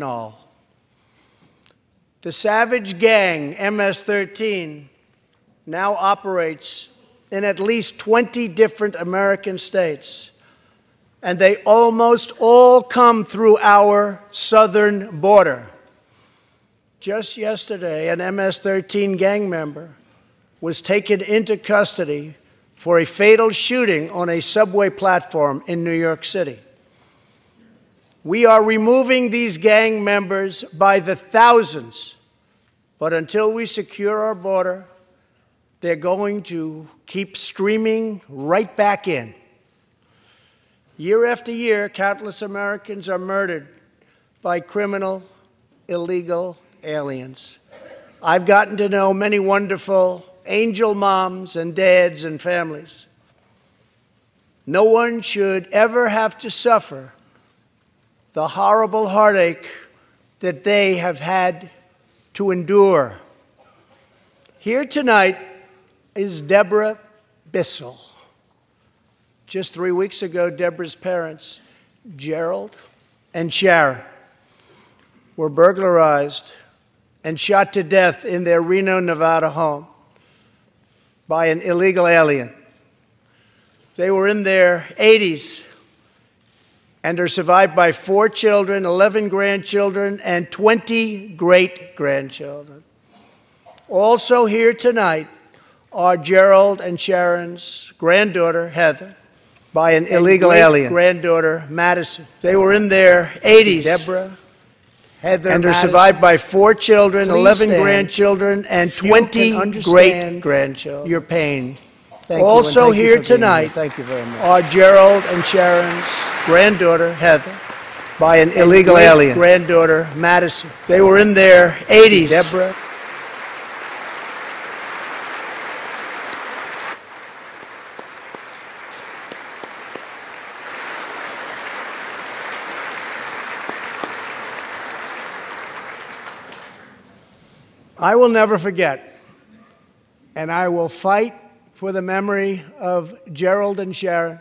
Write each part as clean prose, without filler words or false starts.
all. The savage gang, MS-13, now operates in at least 20 different American states, and they almost all come through our southern border. Just yesterday, an MS-13 gang member was taken into custody for a fatal shooting on a subway platform in New York City. We are removing these gang members by the thousands, but until we secure our border, they're going to keep streaming right back in. Year after year, countless Americans are murdered by criminal, illegal aliens. I've gotten to know many wonderful angel moms and dads and families. No one should ever have to suffer the horrible heartache that they have had to endure. Here tonight is Deborah Bissell. Just 3 weeks ago, Deborah's parents, Gerald and Sharon, were burglarized and shot to death in their Reno, Nevada home by an illegal alien. They were in their 80s and are survived by 4 children, 11 grandchildren, and 20 great-grandchildren. Also here tonight are Gerald and Sharon's granddaughter, Heather, by an illegal alien. Granddaughter, Madison. They were in their 80s. Deborah, Heather, and are survived by 4 children, 11 grandchildren, and 20 great-grandchildren. Your pain. Also here tonight are Gerald and Sharon's granddaughter, Heather, by an illegal alien. Granddaughter, Madison. They were in their 80s. Deborah. I will never forget, and I will fight for the memory of Gerald and Sharon,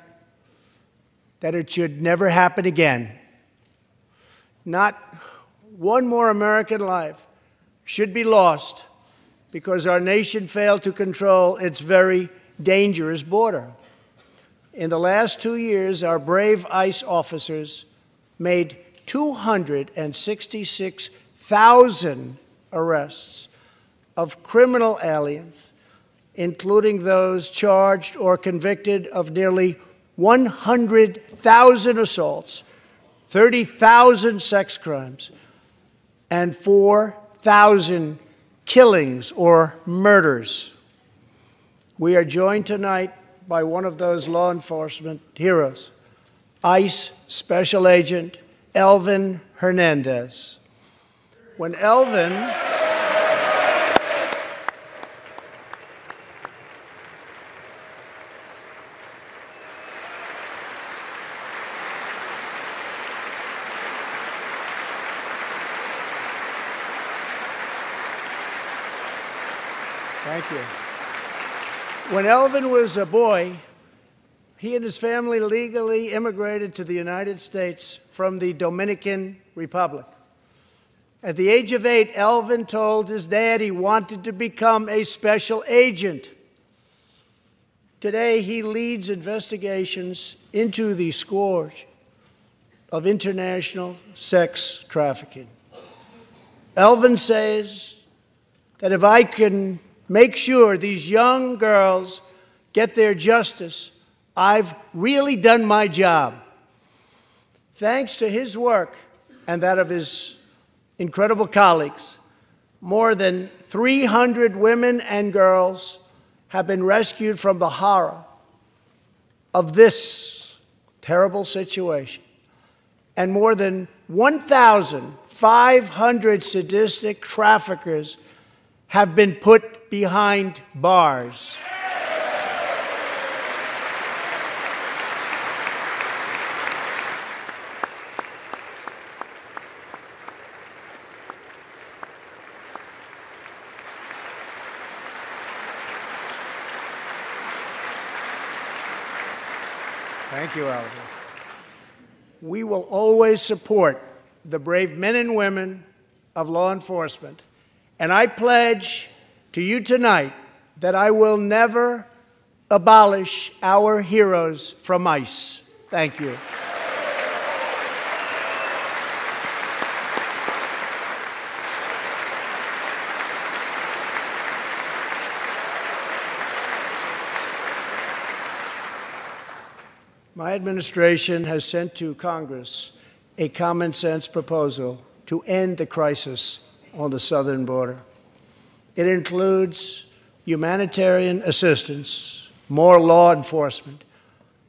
that it should never happen again. Not one more American life should be lost because our nation failed to control its very dangerous border. In the last 2 years, our brave ICE officers made 266,000 arrests of criminal aliens, including those charged or convicted of nearly 100,000 assaults, 30,000 sex crimes, and 4,000 killings or murders. We are joined tonight by one of those law enforcement heroes, ICE Special Agent Elvin Hernandez. When Elvin Thank you. When Elvin was a boy, he and his family legally immigrated to the United States from the Dominican Republic. At the age of 8, Elvin told his dad he wanted to become a special agent. Today, he leads investigations into the scourge of international sex trafficking. Elvin says that if I can make sure these young girls get their justice, I've really done my job. Thanks to his work and that of his incredible colleagues, more than 300 women and girls have been rescued from the horror of this terrible situation, and more than 1,500 sadistic traffickers have been put behind bars. Thank you, Alvin. We will always support the brave men and women of law enforcement. And I pledge to you tonight that I will never abolish our heroes from ICE. Thank you. My administration has sent to Congress a common-sense proposal to end the crisis on the southern border. It includes humanitarian assistance, more law enforcement,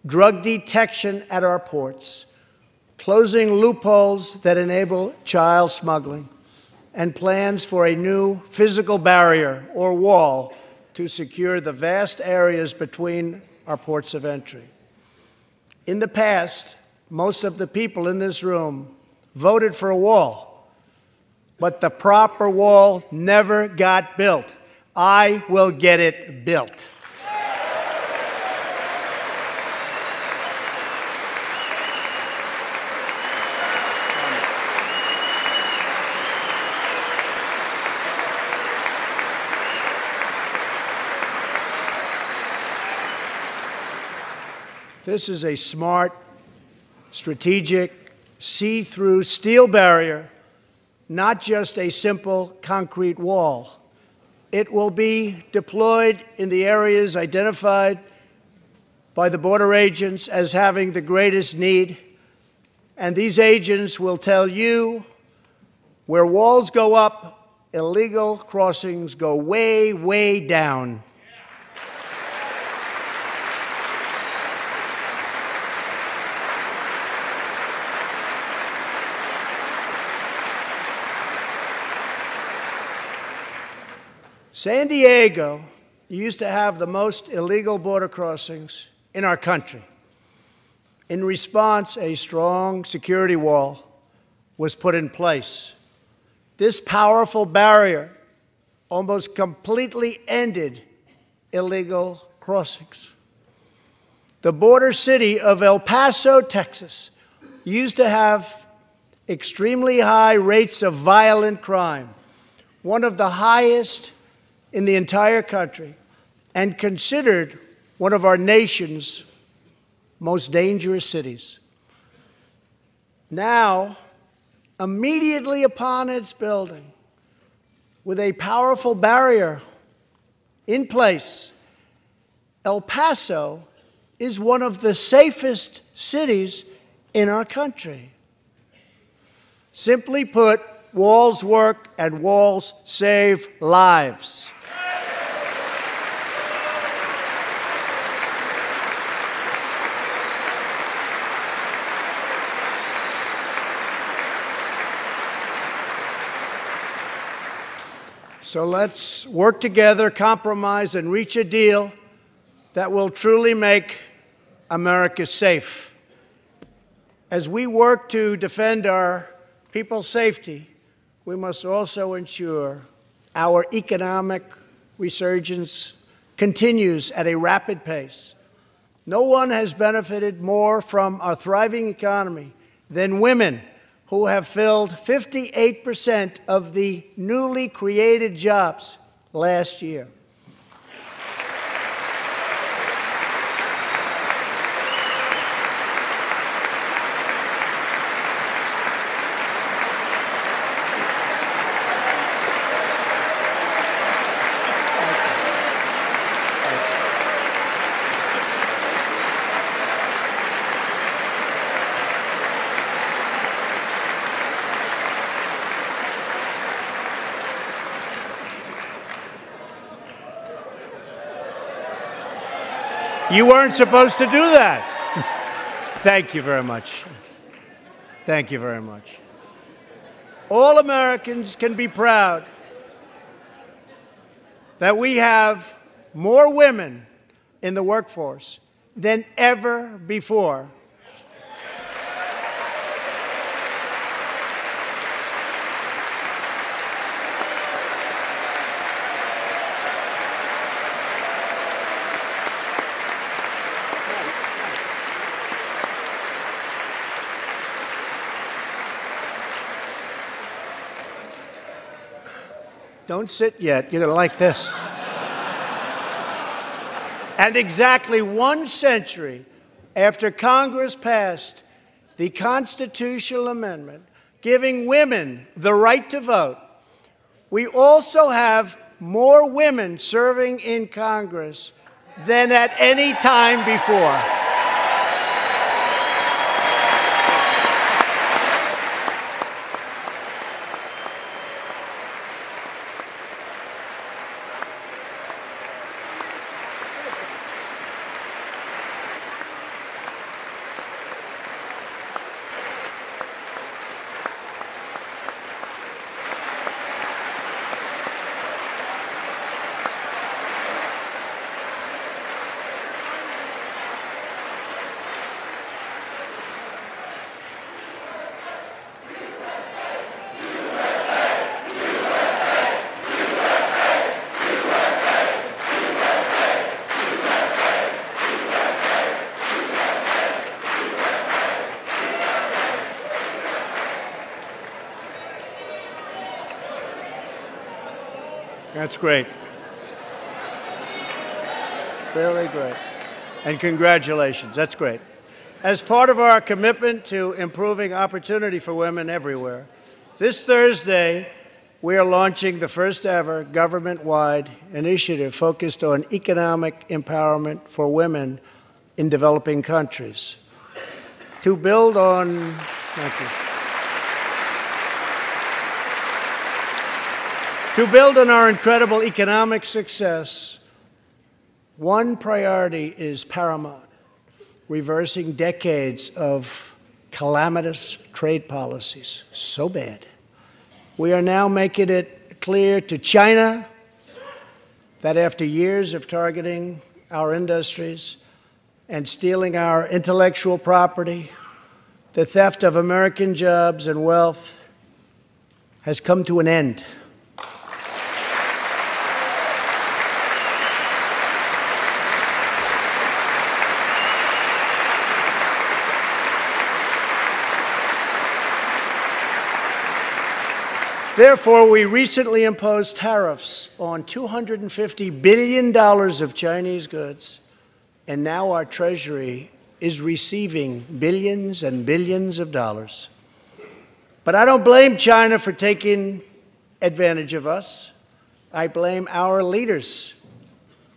drug detection at our ports, closing loopholes that enable child smuggling, and plans for a new physical barrier or wall to secure the vast areas between our ports of entry. In the past, most of the people in this room voted for a wall, but the proper wall never got built. I will get it built. This is a smart, strategic, see-through steel barrier, not just a simple concrete wall. It will be deployed in the areas identified by the border agents as having the greatest need, and these agents will tell you where walls go up, illegal crossings go way, way down. San Diego used to have the most illegal border crossings in our country. In response, a strong security wall was put in place. This powerful barrier almost completely ended illegal crossings. The border city of El Paso, Texas, used to have extremely high rates of violent crime, one of the highest in the entire country, and considered one of our nation's most dangerous cities. Now, immediately upon its building, with a powerful barrier in place, El Paso is one of the safest cities in our country. Simply put, walls work and walls save lives. So let's work together, compromise, and reach a deal that will truly make America safe. As we work to defend our people's safety, we must also ensure our economic resurgence continues at a rapid pace. No one has benefited more from our thriving economy than women, who have filled 58% of the newly created jobs last year. You weren't supposed to do that. Thank you very much. Thank you very much. All Americans can be proud that we have more women in the workforce than ever before. Don't sit yet. You're going to like this. And exactly 1 century after Congress passed the constitutional amendment giving women the right to vote, we also have more women serving in Congress than at any time before. That's great. Really great. And congratulations. That's great. As part of our commitment to improving opportunity for women everywhere, this Thursday, we are launching the first ever government-wide initiative focused on economic empowerment for women in developing countries. To build on, thank you. To build on our incredible economic success, one priority is paramount: reversing decades of calamitous trade policies. So bad. We are now making it clear to China that after years of targeting our industries and stealing our intellectual property, the theft of American jobs and wealth has come to an end. Therefore, we recently imposed tariffs on $250 billion of Chinese goods, and now our Treasury is receiving billions and billions of dollars. But I don't blame China for taking advantage of us. I blame our leaders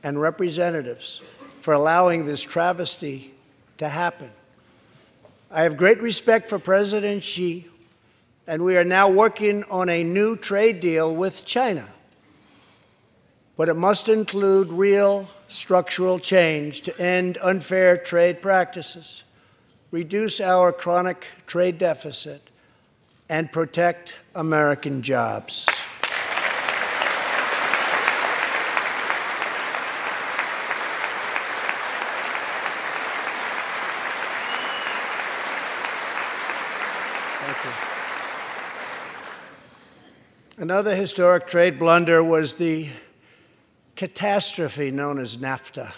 and representatives for allowing this travesty to happen. I have great respect for President Xi, and we are now working on a new trade deal with China. But it must include real structural change to end unfair trade practices, reduce our chronic trade deficit, and protect American jobs. Thank you. Another historic trade blunder was the catastrophe known as NAFTA.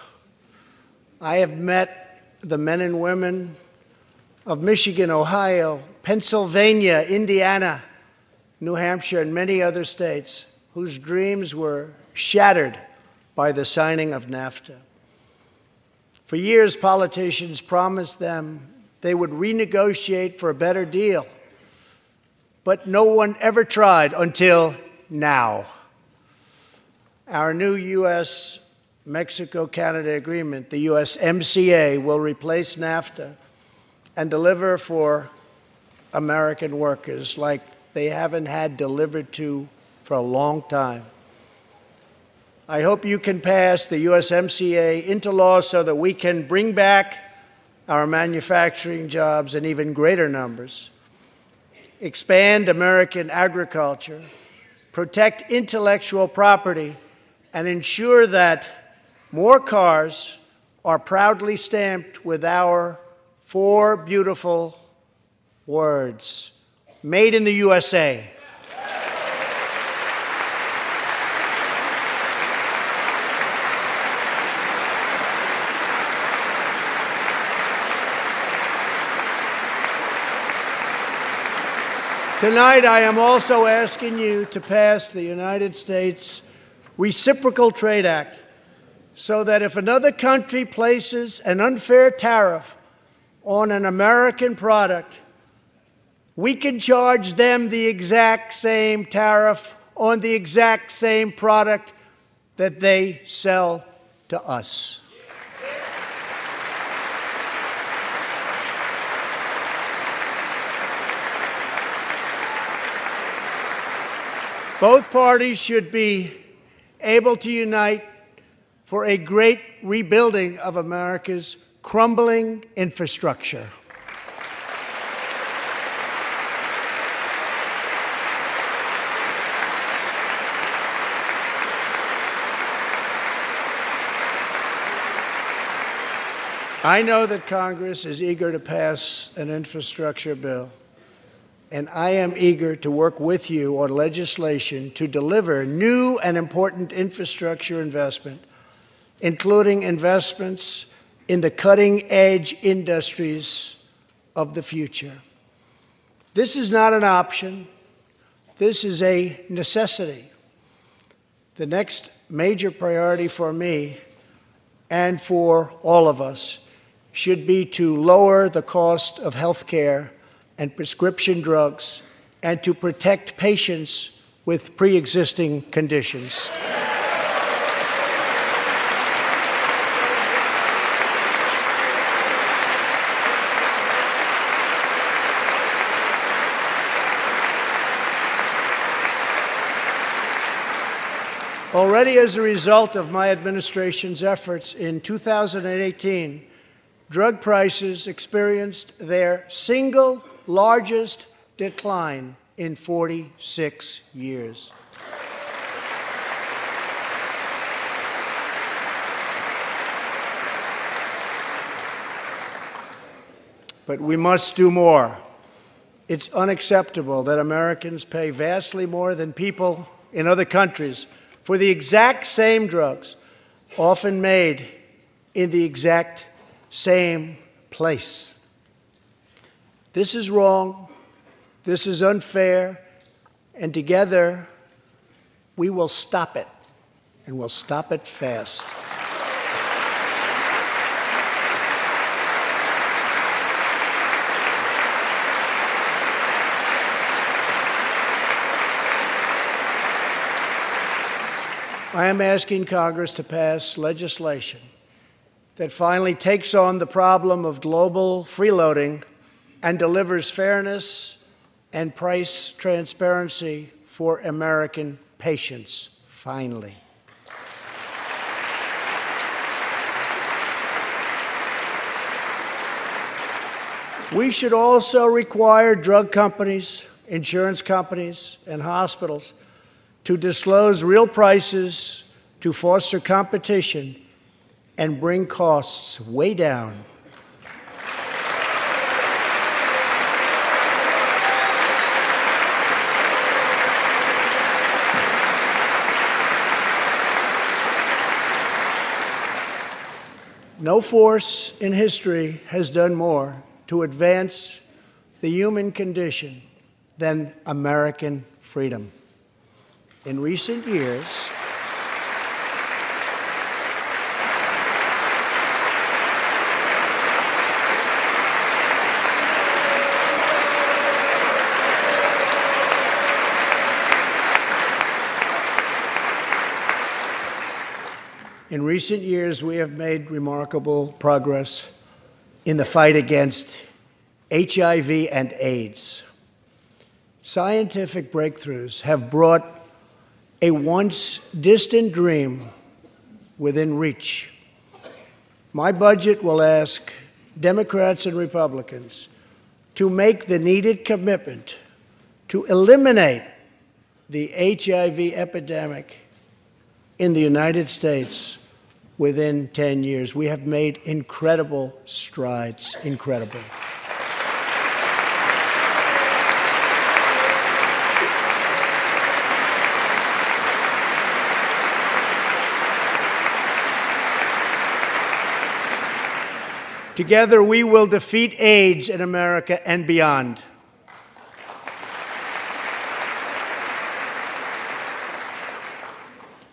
I have met the men and women of Michigan, Ohio, Pennsylvania, Indiana, New Hampshire, and many other states whose dreams were shattered by the signing of NAFTA. For years, politicians promised them they would renegotiate for a better deal. But no one ever tried until now. Our new U.S.-Mexico-Canada agreement, the USMCA, will replace NAFTA and deliver for American workers like they haven't had delivered to for a long time. I hope you can pass the USMCA into law so that we can bring back our manufacturing jobs in even greater numbers, expand American agriculture, protect intellectual property, and ensure that more cars are proudly stamped with our 4 beautiful words, made in the USA. Tonight, I am also asking you to pass the United States Reciprocal Trade Act so that if another country places an unfair tariff on an American product, we can charge them the exact same tariff on the exact same product that they sell to us. Both parties should be able to unite for a great rebuilding of America's crumbling infrastructure. I know that Congress is eager to pass an infrastructure bill, and I am eager to work with you on legislation to deliver new and important infrastructure investment, including investments in the cutting-edge industries of the future. This is not an option. This is a necessity. The next major priority for me and for all of us should be to lower the cost of health care and prescription drugs and to protect patients with pre-existing conditions. Already as a result of my administration's efforts in 2018, drug prices experienced their single largest decline in 46 years. But we must do more. It's unacceptable that Americans pay vastly more than people in other countries for the exact same drugs, often made in the exact same place. This is wrong, this is unfair, and together we will stop it, and we'll stop it fast. I am asking Congress to pass legislation that finally takes on the problem of global freeloading and delivers fairness and price transparency for American patients, finally. We should also require drug companies, insurance companies, and hospitals to disclose real prices to foster competition and bring costs way down. No force in history has done more to advance the human condition than American freedom. In recent years, we have made remarkable progress in the fight against HIV and AIDS. Scientific breakthroughs have brought a once distant dream within reach. My budget will ask Democrats and Republicans to make the needed commitment to eliminate the HIV epidemic in the United States within 10 years. We have made incredible strides, incredible. Together, we will defeat AIDS in America and beyond.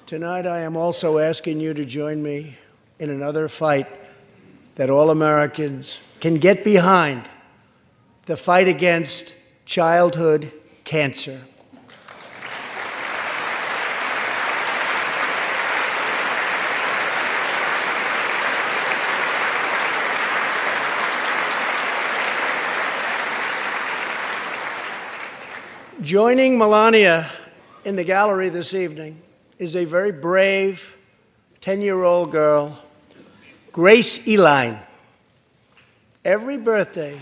Tonight, I am also asking you to join me in another fight that all Americans can get behind, the fight against childhood cancer. Joining Melania in the gallery this evening is a very brave 10-year-old girl, Grace Eline. Every birthday,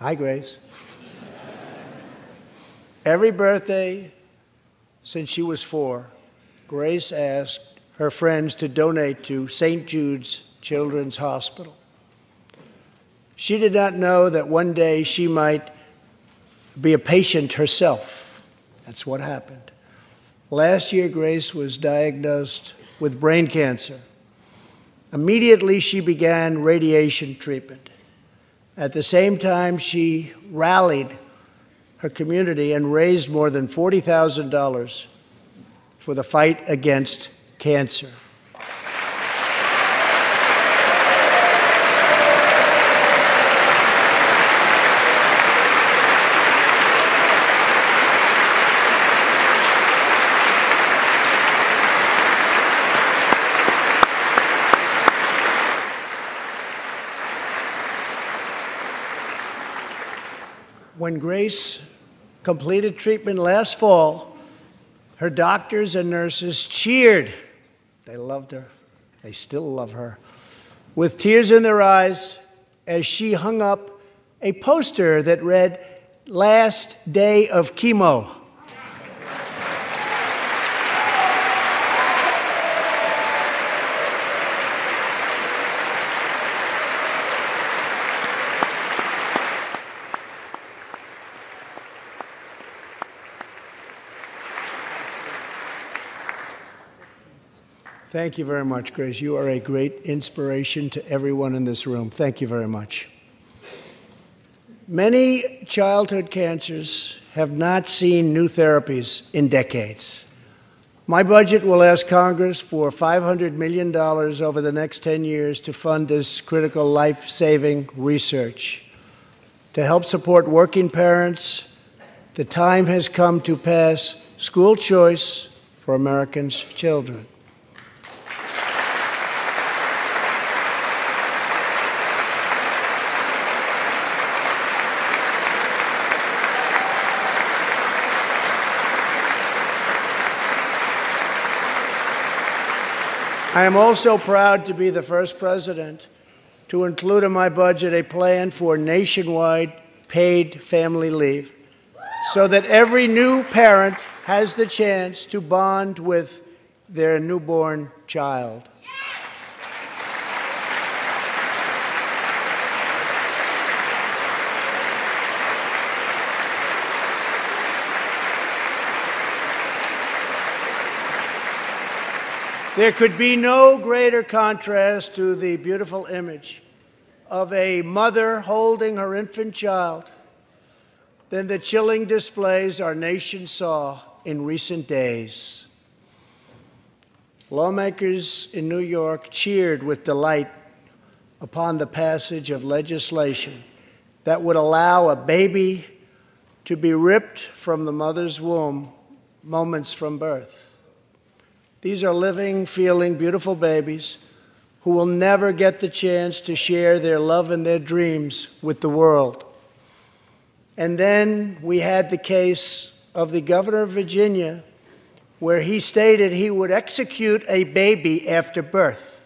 hi, Grace. Every birthday since she was 4, Grace asked her friends to donate to St. Jude's Children's Hospital. She did not know that one day she might be a patient herself. That's what happened. Last year, Grace was diagnosed with brain cancer. Immediately, she began radiation treatment. At the same time, she rallied her community and raised more than $40,000 for the fight against cancer. When Grace completed treatment last fall, her doctors and nurses cheered. They loved her. They still love her. With tears in their eyes as she hung up a poster that read, "Last day of chemo." Thank you very much, Grace. You are a great inspiration to everyone in this room. Thank you very much. Many childhood cancers have not seen new therapies in decades. My budget will ask Congress for $500 million over the next 10 years to fund this critical life-saving research. To help support working parents, the time has come to pass school choice for Americans' children. I am also proud to be the first president to include in my budget a plan for nationwide paid family leave so that every new parent has the chance to bond with their newborn child. There could be no greater contrast to the beautiful image of a mother holding her infant child than the chilling displays our nation saw in recent days. Lawmakers in New York cheered with delight upon the passage of legislation that would allow a baby to be ripped from the mother's womb moments from birth. These are living, feeling, beautiful babies who will never get the chance to share their love and their dreams with the world. And then we had the case of the governor of Virginia, where he stated he would execute a baby after birth.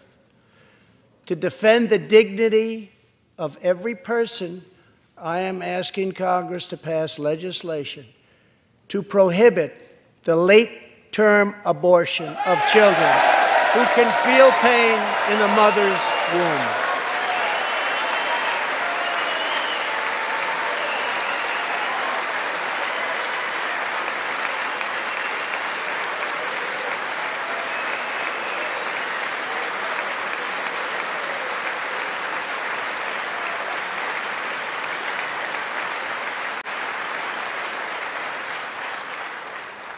To defend the dignity of every person, I am asking Congress to pass legislation to prohibit the late-term abortion of children who can feel pain in the mother's womb.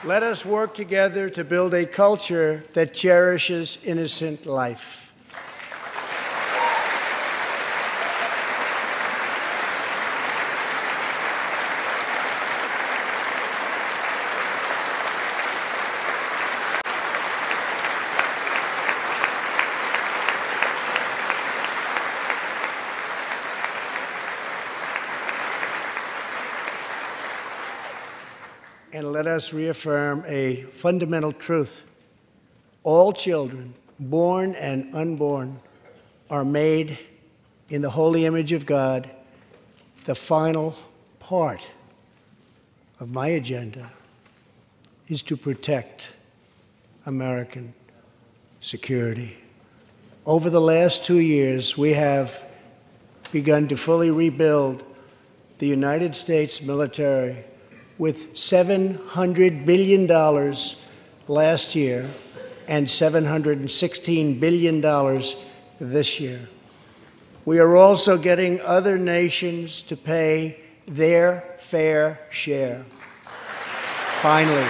Let us work together to build a culture that cherishes innocent life. And let us reaffirm a fundamental truth. All children, born and unborn, are made in the holy image of God. The final part of my agenda is to protect American security. Over the last 2 years, we have begun to fully rebuild the United States military with $700 billion last year and $716 billion this year. We are also getting other nations to pay their fair share. Finally.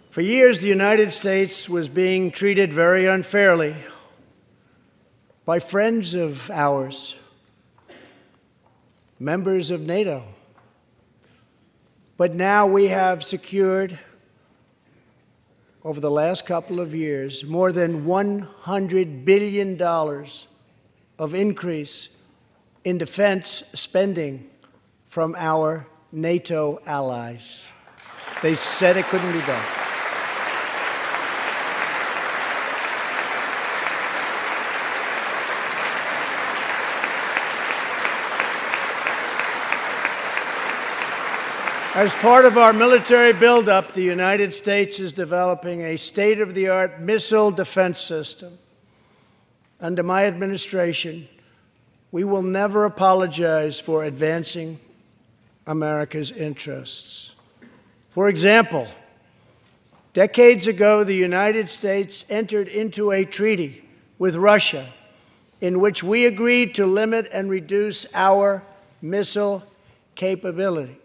For years, the United States was being treated very unfairly by friends of ours, members of NATO. But now we have secured, over the last couple of years, more than $100 billion of increase in defense spending from our NATO allies. They said it couldn't be done. As part of our military buildup, the United States is developing a state-of-the-art missile defense system. Under my administration, we will never apologize for advancing America's interests. For example, decades ago, the United States entered into a treaty with Russia in which we agreed to limit and reduce our missile capability.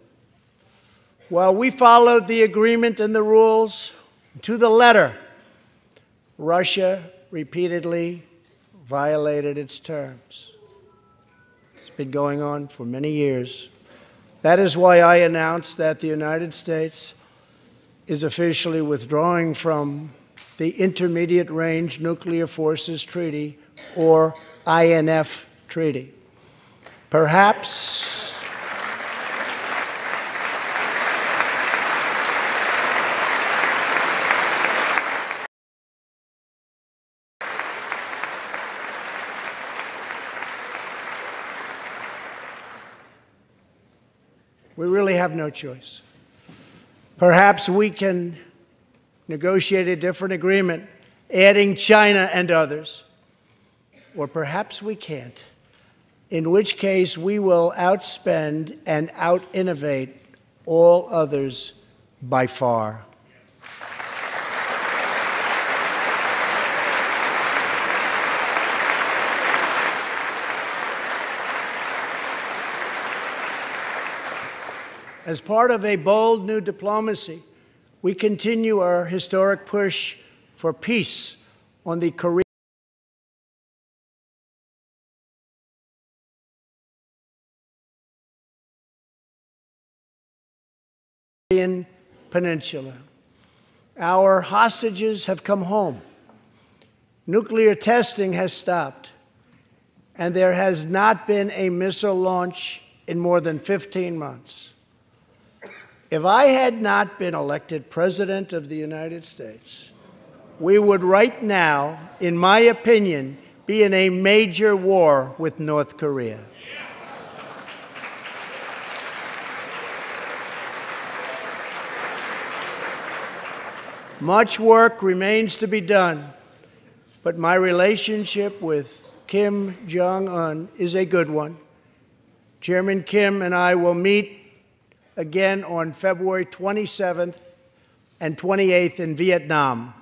While we followed the agreement and the rules to the letter, Russia repeatedly violated its terms. It's been going on for many years. That is why I announced that the United States is officially withdrawing from the Intermediate Range Nuclear Forces Treaty, or INF Treaty. Perhaps we really have no choice. Perhaps we can negotiate a different agreement, adding China and others. Or perhaps we can't, in which case we will outspend and out-innovate all others by far. As part of a bold new diplomacy, we continue our historic push for peace on the Korean Peninsula. Our hostages have come home. Nuclear testing has stopped, and there has not been a missile launch in more than 15 months. If I had not been elected President of the United States, we would right now, in my opinion, be in a major war with North Korea. Much work remains to be done, but my relationship with Kim Jong-un is a good one. Chairman Kim and I will meet again on February 27th and 28th in Vietnam.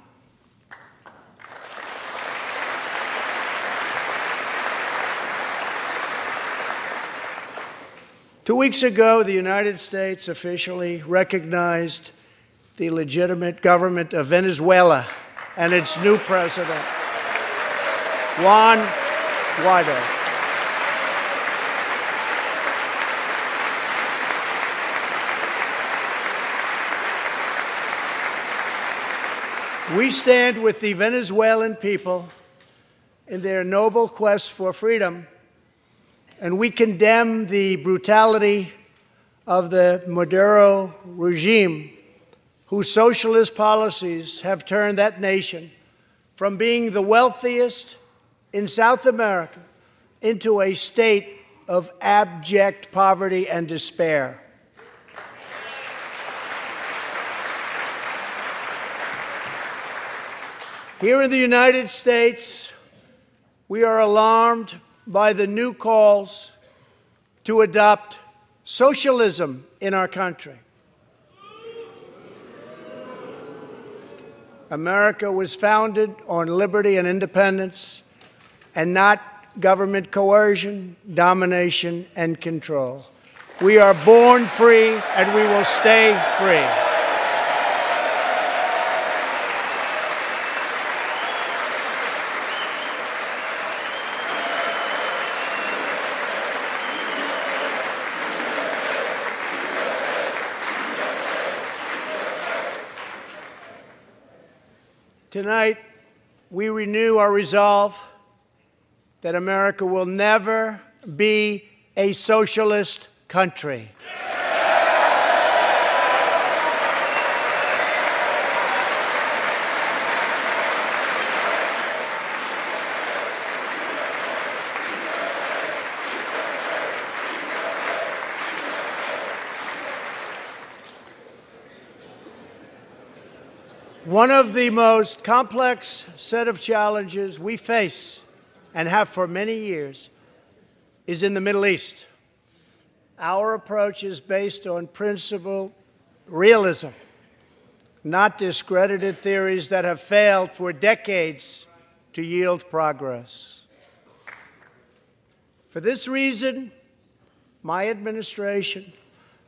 2 weeks ago, the United States officially recognized the legitimate government of Venezuela and its new president, Juan Guaido. We stand with the Venezuelan people in their noble quest for freedom, and we condemn the brutality of the Maduro regime, whose socialist policies have turned that nation from being the wealthiest in South America into a state of abject poverty and despair. Here in the United States, we are alarmed by the new calls to adopt socialism in our country. America was founded on liberty and independence, and not government coercion, domination, and control. We are born free, and we will stay free. Tonight, we renew our resolve that America will never be a socialist country. One of the most complex set of challenges we face, and have for many years, is in the Middle East. Our approach is based on principled realism, not discredited theories that have failed for decades to yield progress. For this reason, my administration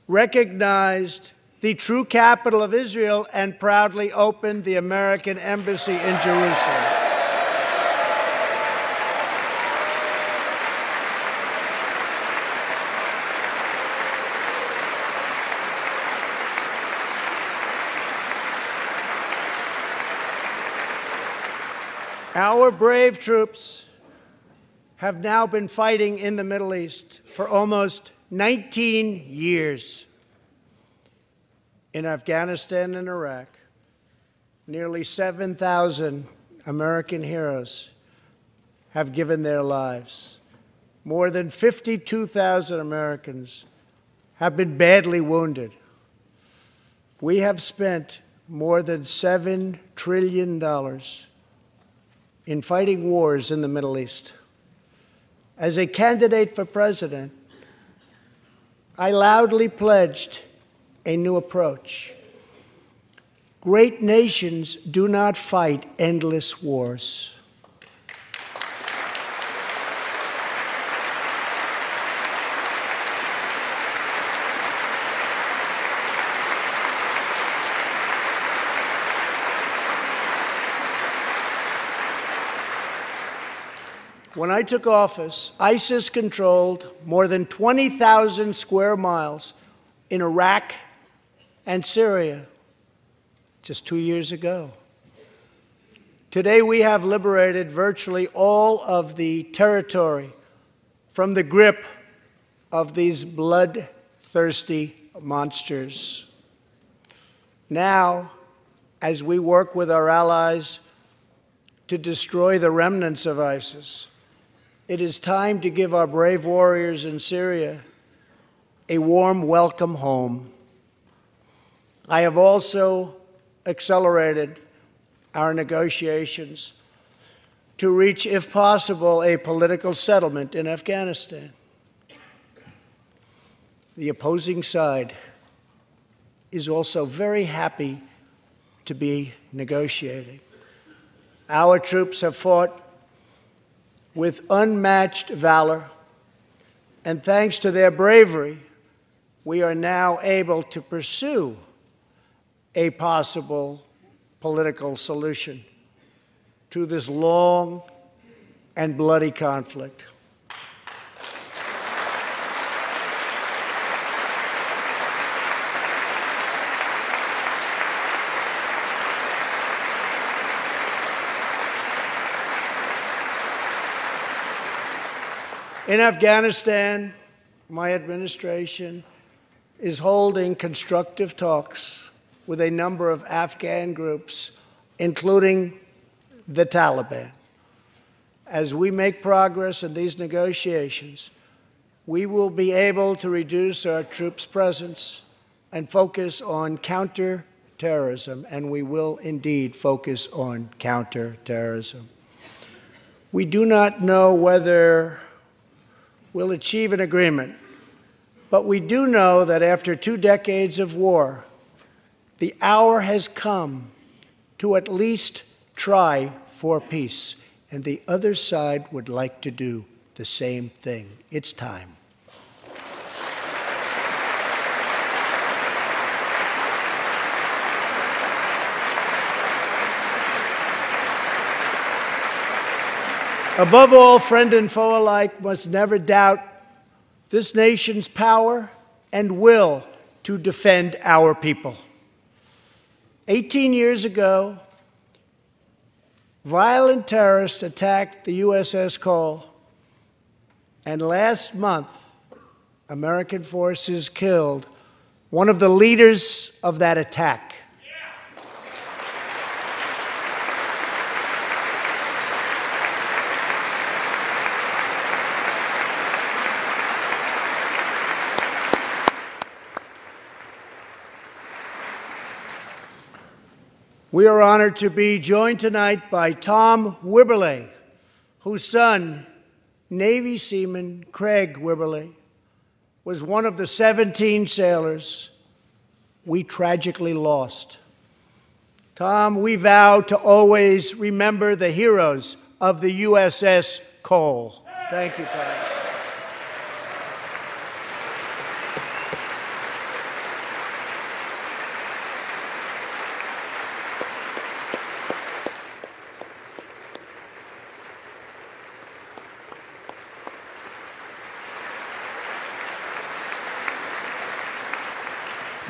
recognized the true capital of Israel and proudly opened the American Embassy in Jerusalem. Our brave troops have now been fighting in the Middle East for almost 19 years. In Afghanistan and Iraq, nearly 7,000 American heroes have given their lives. More than 52,000 Americans have been badly wounded. We have spent more than $7 trillion in fighting wars in the Middle East. As a candidate for president, I loudly pledged a new approach. Great nations do not fight endless wars. When I took office, ISIS controlled more than 20,000 square miles in Iraq and Syria just 2 years ago. Today, we have liberated virtually all of the territory from the grip of these bloodthirsty monsters. Now, as we work with our allies to destroy the remnants of ISIS, it is time to give our brave warriors in Syria a warm welcome home. I have also accelerated our negotiations to reach, if possible, a political settlement in Afghanistan. The opposing side is also very happy to be negotiating. Our troops have fought with unmatched valor, and thanks to their bravery, we are now able to pursue a possible political solution to this long and bloody conflict. In Afghanistan, my administration is holding constructive talks with a number of Afghan groups, including the Taliban. As we make progress in these negotiations, we will be able to reduce our troops' presence and focus on counterterrorism, and we will indeed focus on counterterrorism. We do not know whether we'll achieve an agreement, but we do know that after 2 decades of war, the hour has come to at least try for peace, and the other side would like to do the same thing. It's time. Above all, friend and foe alike must never doubt this nation's power and will to defend our people. 18 years ago, violent terrorists attacked the USS Cole, and last month, American forces killed one of the leaders of that attack. We are honored to be joined tonight by Tom Wibberley, whose son, Navy seaman Craig Wibberley, was one of the 17 sailors we tragically lost. Tom, we vow to always remember the heroes of the USS Cole. Thank you, Tom.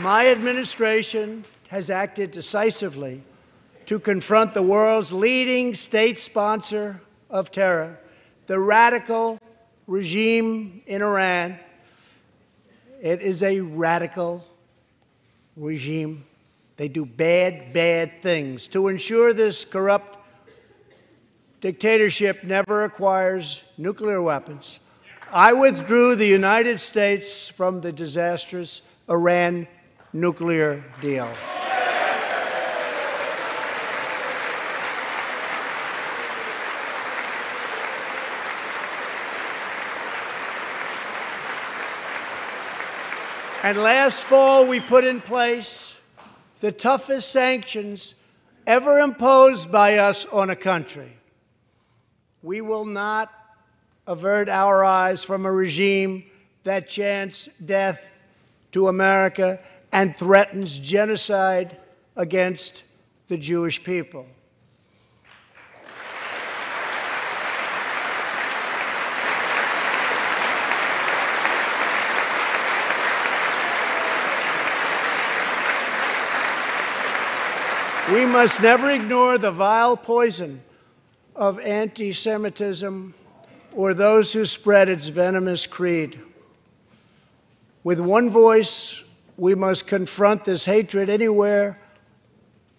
My administration has acted decisively to confront the world's leading state sponsor of terror, the radical regime in Iran. It is a radical regime. They do bad, bad things. To ensure this corrupt dictatorship never acquires nuclear weapons, I withdrew the United States from the disastrous Iran nuclear deal. And last fall, we put in place the toughest sanctions ever imposed by us on a country. We will not avert our eyes from a regime that chants death to America and threatens genocide against the Jewish people. We must never ignore the vile poison of anti-Semitism or those who spread its venomous creed. With one voice, we must confront this hatred anywhere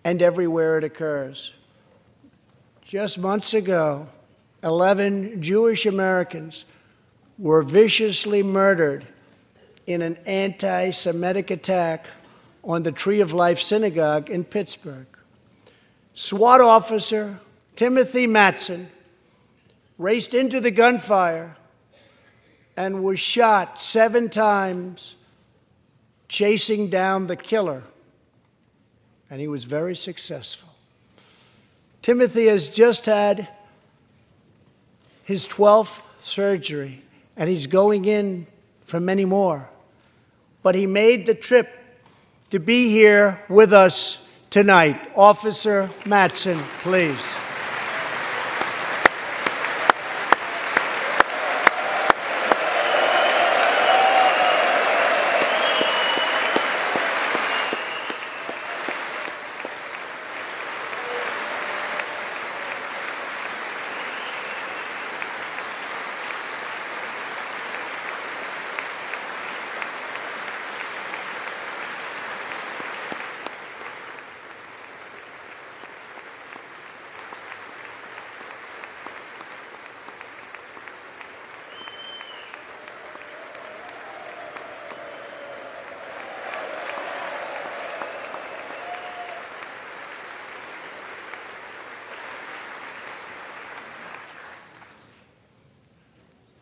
and everywhere it occurs. Just months ago, 11 Jewish Americans were viciously murdered in an anti-Semitic attack on the Tree of Life Synagogue in Pittsburgh. SWAT officer Timothy Matson raced into the gunfire and was shot 7 times chasing down the killer, and he was very successful. Timothy has just had his 12th surgery, and he's going in for many more. but he made the trip to be here with us tonight. Officer Mattson, please.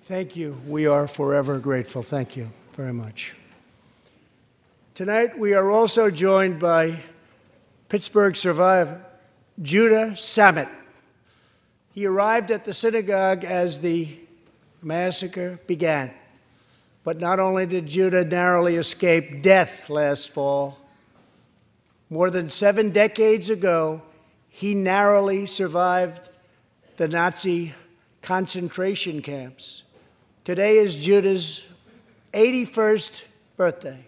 Thank you. We are forever grateful. Thank you very much. Tonight, we are also joined by Pittsburgh survivor Judah Samet. He arrived at the synagogue as the massacre began. But not only did Judah narrowly escape death last fall, more than 7 decades ago, he narrowly survived the Nazi concentration camps. Today is Judah's 81st birthday.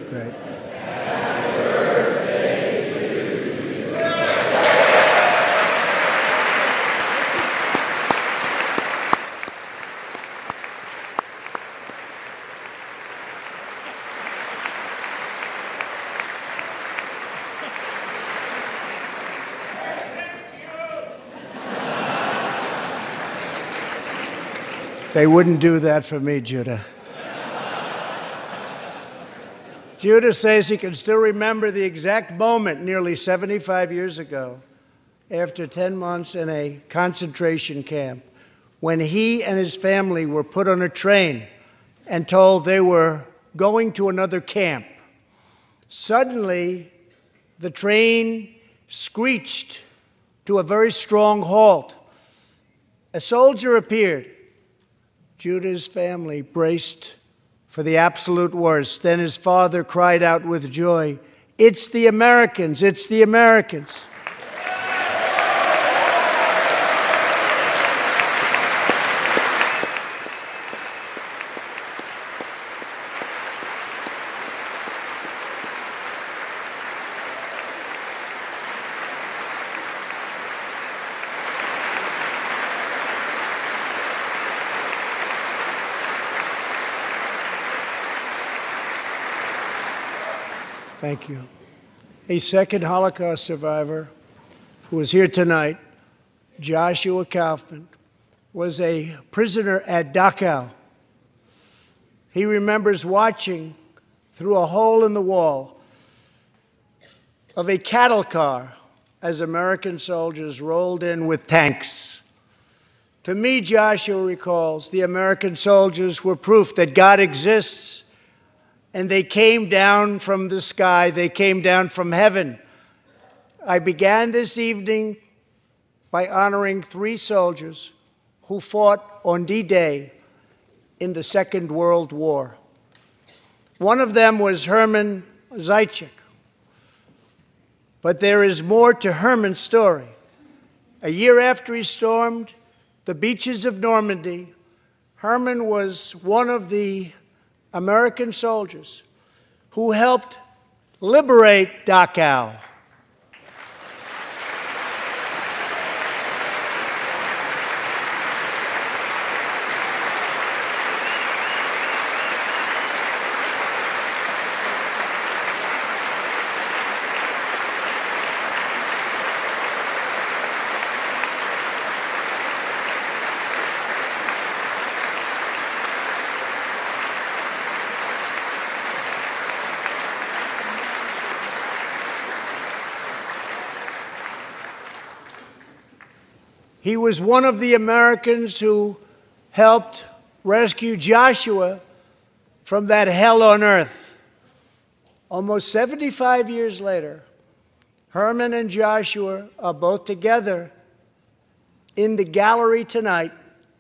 Great. They wouldn't do that for me, Judah. Judah says he can still remember the exact moment nearly 75 years ago, after 10 months in a concentration camp, when he and his family were put on a train and told they were going to another camp. Suddenly, the train screeched to a very strong halt. A soldier appeared. Judah's family braced for the absolute worst. Then his father cried out with joy, "It's the Americans! It's the Americans!" Thank you. A second Holocaust survivor who is here tonight, Joshua Kaufman, was a prisoner at Dachau. He remembers watching through a hole in the wall of a cattle car as American soldiers rolled in with tanks. To me, Joshua recalls, the American soldiers were proof that God exists. And they came down from the sky. They came down from heaven. I began this evening by honoring 3 soldiers who fought on D-Day in the Second World War. One of them was Herman Zaitchik. But there is more to Herman's story. A year after he stormed the beaches of Normandy, Herman was one of the American soldiers who helped liberate Dachau. He was one of the Americans who helped rescue Joshua from that hell on earth. Almost 75 years later, Herman and Joshua are both together in the gallery tonight,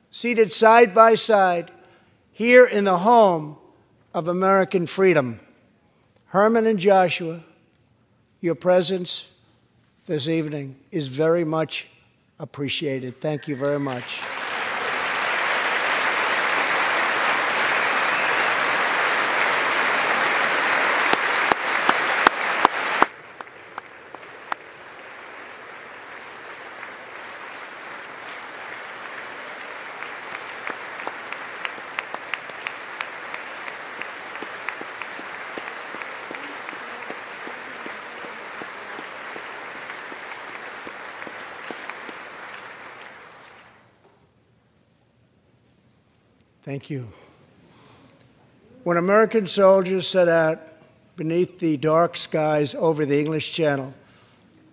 seated side by side, here in the home of American freedom. Herman and Joshua, your presence this evening is very much appreciated. Thank you very much. Thank you. When American soldiers set out beneath the dark skies over the English Channel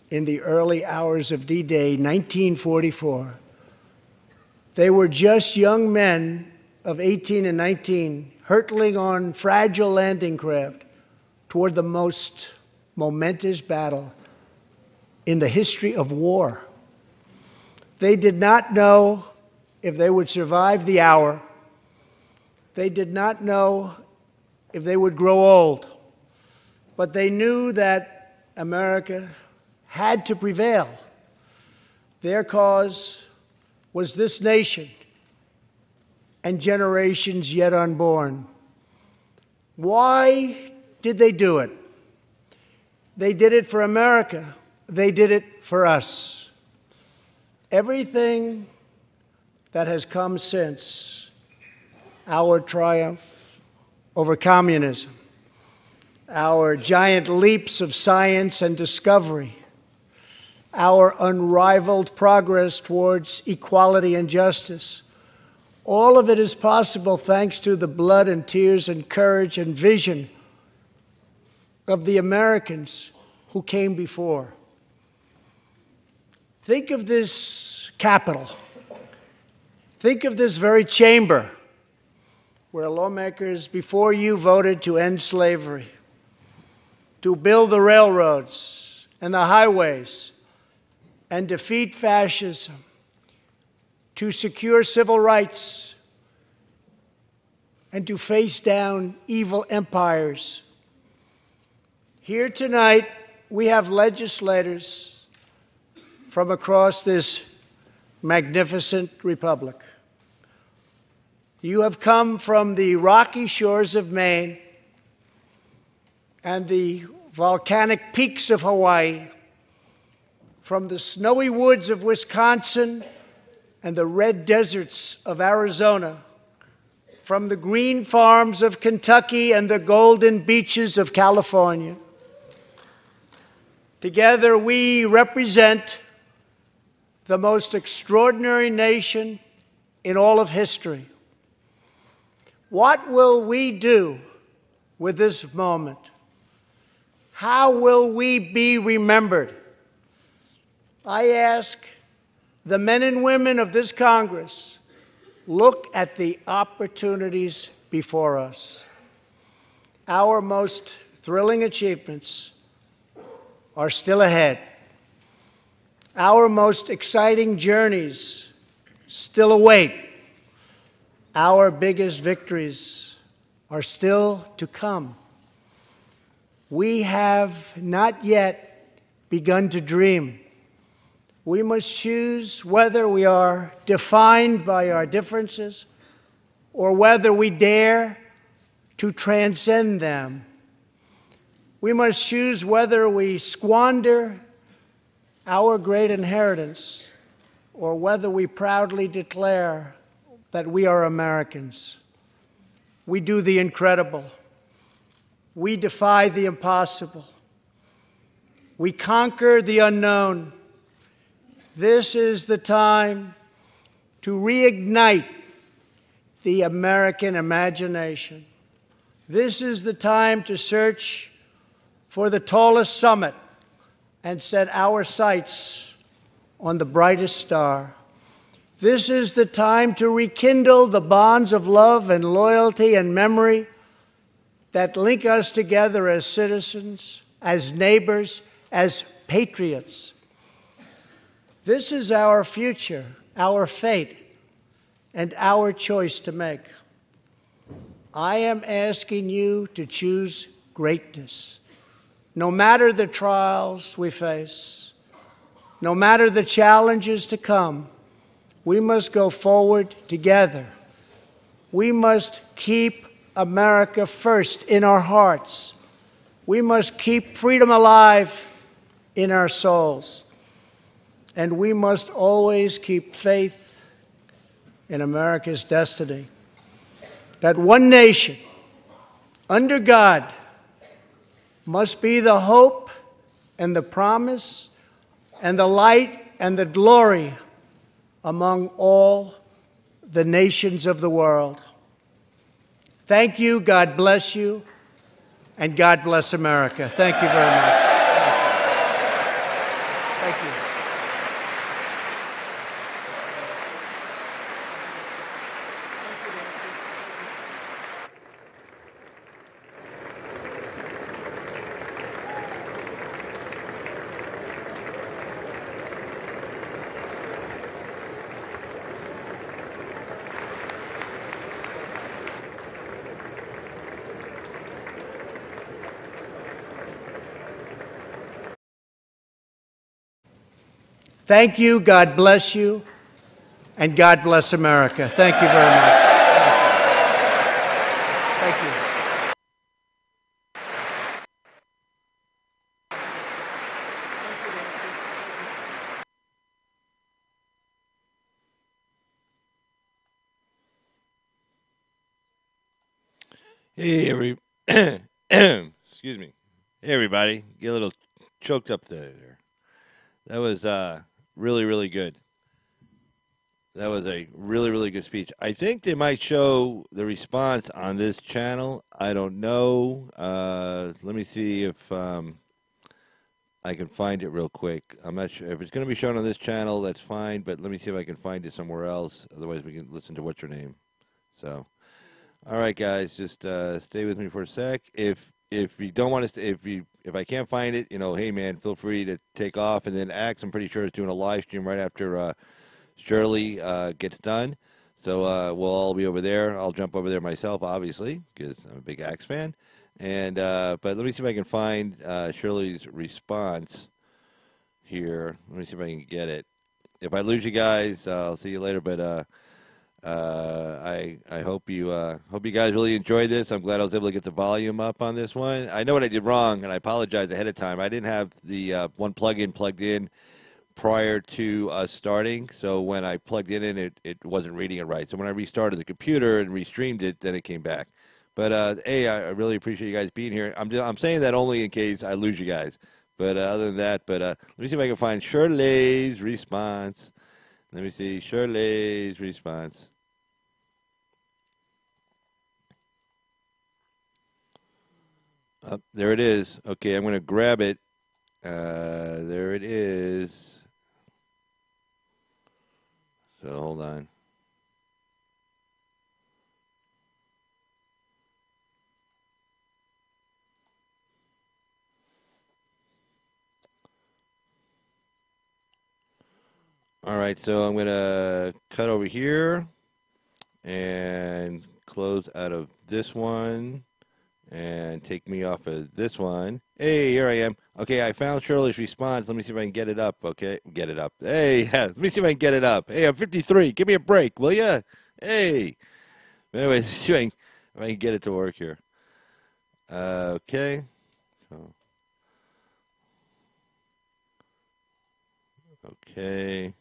in the early hours of D-Day 1944, they were just young men of 18 and 19 hurtling on fragile landing craft toward the most momentous battle in the history of war. They did not know if they would survive the hour. They did not know if they would grow old, but they knew that America had to prevail. Their cause was this nation and generations yet unborn. Why did they do it? They did it for America. They did it for us. Everything that has come since our triumph over communism, our giant leaps of science and discovery, our unrivaled progress towards equality and justice, all of it is possible thanks to the blood and tears and courage and vision of the Americans who came before. Think of this Capitol. Think of this very chamber where lawmakers before you voted to end slavery, to build the railroads and the highways and defeat fascism, to secure civil rights and to face down evil empires. Here tonight, we have legislators from across this magnificent republic. You have come from the rocky shores of Maine and the volcanic peaks of Hawaii, from the snowy woods of Wisconsin and the red deserts of Arizona, from the green farms of Kentucky and the golden beaches of California. Together, we represent the most extraordinary nation in all of history. What will we do with this moment? How will we be remembered? I ask the men and women of this Congress, look at the opportunities before us. Our most thrilling achievements are still ahead. Our most exciting journeys still await. Our biggest victories are still to come. We have not yet begun to dream. We must choose whether we are defined by our differences or whether we dare to transcend them. We must choose whether we squander our great inheritance or whether we proudly declare that we are Americans. We do the incredible. We defy the impossible. We conquer the unknown. This is the time to reignite the American imagination. This is the time to search for the tallest summit and set our sights on the brightest star. This is the time to rekindle the bonds of love and loyalty and memory that link us together as citizens, as neighbors, as patriots. This is our future, our fate, and our choice to make. I am asking you to choose greatness. No matter the trials we face, no matter the challenges to come, we must go forward together. We must keep America first in our hearts. We must keep freedom alive in our souls. And we must always keep faith in America's destiny. That one nation, under God, must be the hope and the promise and the light and the glory among all the nations of the world. Thank you, God bless you, and God bless America. Thank you very much. Thank you. Thank you, God bless you, and God bless America. Thank you very much. Thank you. Hey, excuse me. Hey, everybody. Get a little choked up there. That was really, really good. That was a really, really good speech. I think they might show the response on this channel. I don't know. Let me see if I can find it real quick. I'm not sure if it's going to be shown on this channel. That's fine, but let me see if I can find it somewhere else. Otherwise, we can listen to what's her name. So. All right, guys, just stay with me for a sec. If you don't want to, if I can't find it, hey man, feel free to take off. And then Axe, I'm pretty sure is doing a live stream right after Shirley gets done. So we'll all be over there. I'll jump over there myself, obviously, because I'm a big Axe fan. And but let me see if I can find Shirley's response here. Let me see if I can get it. If I lose you guys, I'll see you later. But I hope you guys really enjoyed this. I'm glad I was able to get the volume up on this one. I know what I did wrong, and I apologize ahead of time. I didn't have the one plug-in plugged in prior to us starting, so when I plugged it in, it wasn't reading it right. So when I restarted the computer and restreamed it, then it came back. But hey, I really appreciate you guys being here. I'm saying that only in case I lose you guys. But other than that, let me see if I can find Shirley's response. Let me see Shirley's response. There it is. Okay, I'm going to grab it. There it is. So hold on. All right, so I'm going to cut over here and close out of this one and take me off of this one. Hey, here I am. Okay, I found Shirley's response. Let me see if I can get it up. Okay, get it up. Hey, let me see if I can get it up. Hey, I'm 53. Give me a break, will ya? Hey. Anyway, let's see if I can get it to work here. Okay. So, okay.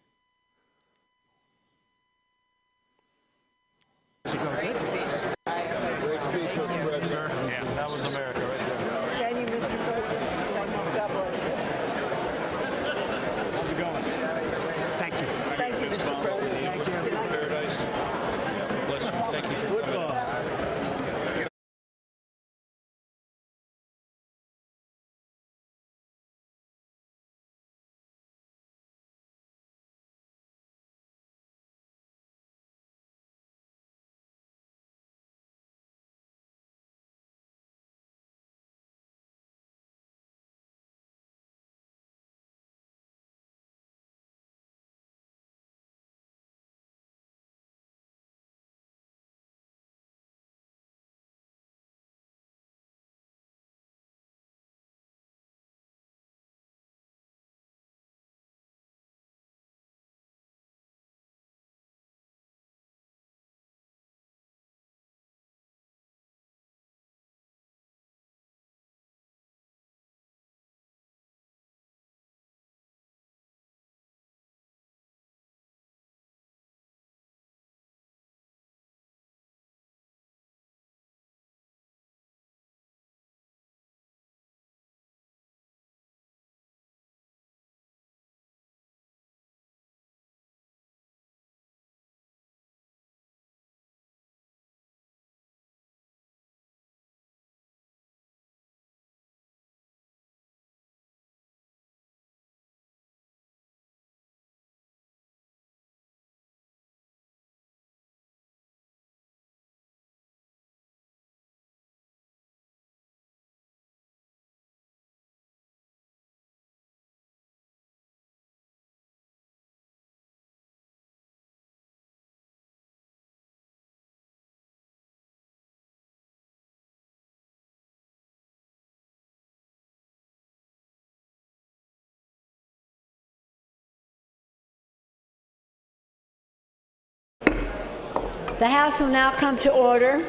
The House will now come to order.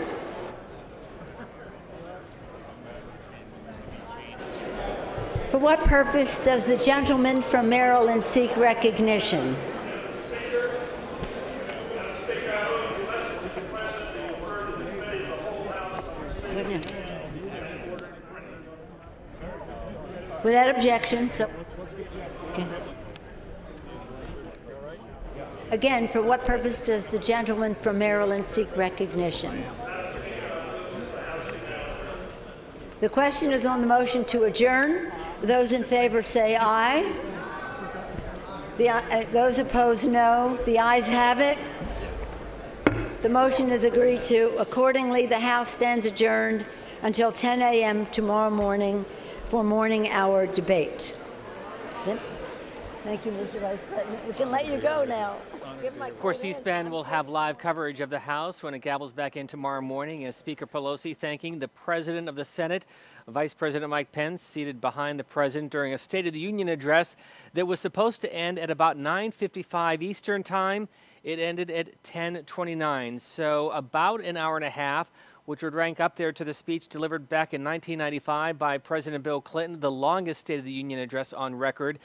For what purpose does the gentleman from Maryland seek recognition? Without objection, okay. Again, for what purpose does the gentleman from Maryland seek recognition? The question is on the motion to adjourn. Those in favor say aye. Those opposed, no. The ayes have it. The motion is agreed to. Accordingly, the House stands adjourned until 10 a.m. tomorrow morning for morning hour debate. Thank you, Mr. Vice President. We can let you go now. Of course, C-SPAN will have live coverage of the House when it gavels back in tomorrow morning, as Speaker Pelosi thanking the President of the Senate, Vice President Mike Pence, seated behind the President during a State of the Union address that was supposed to end at about 9:55 Eastern Time. It ended at 10:29, so about an hour and a half, which would rank up there to the speech delivered back in 1995 by President Bill Clinton, the longest State of the Union address on record.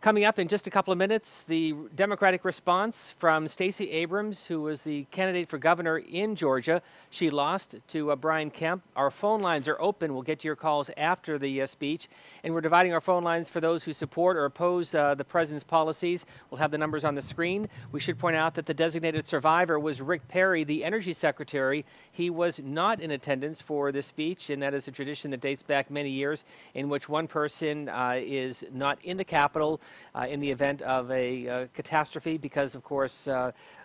Coming up in just a couple of minutes, the Democratic response from Stacey Abrams, who was the candidate for governor in Georgia. She lost to Brian Kemp. Our phone lines are open. We'll get to your calls after the speech. And we're dividing our phone lines for those who support or oppose the president's policies. We'll have the numbers on the screen. We should point out that the designated survivor was Rick Perry, the Energy Secretary. He was not in attendance for this speech, and that is a tradition that dates back many years in which one person is not in the Capitol in the event of a catastrophe, because, of course,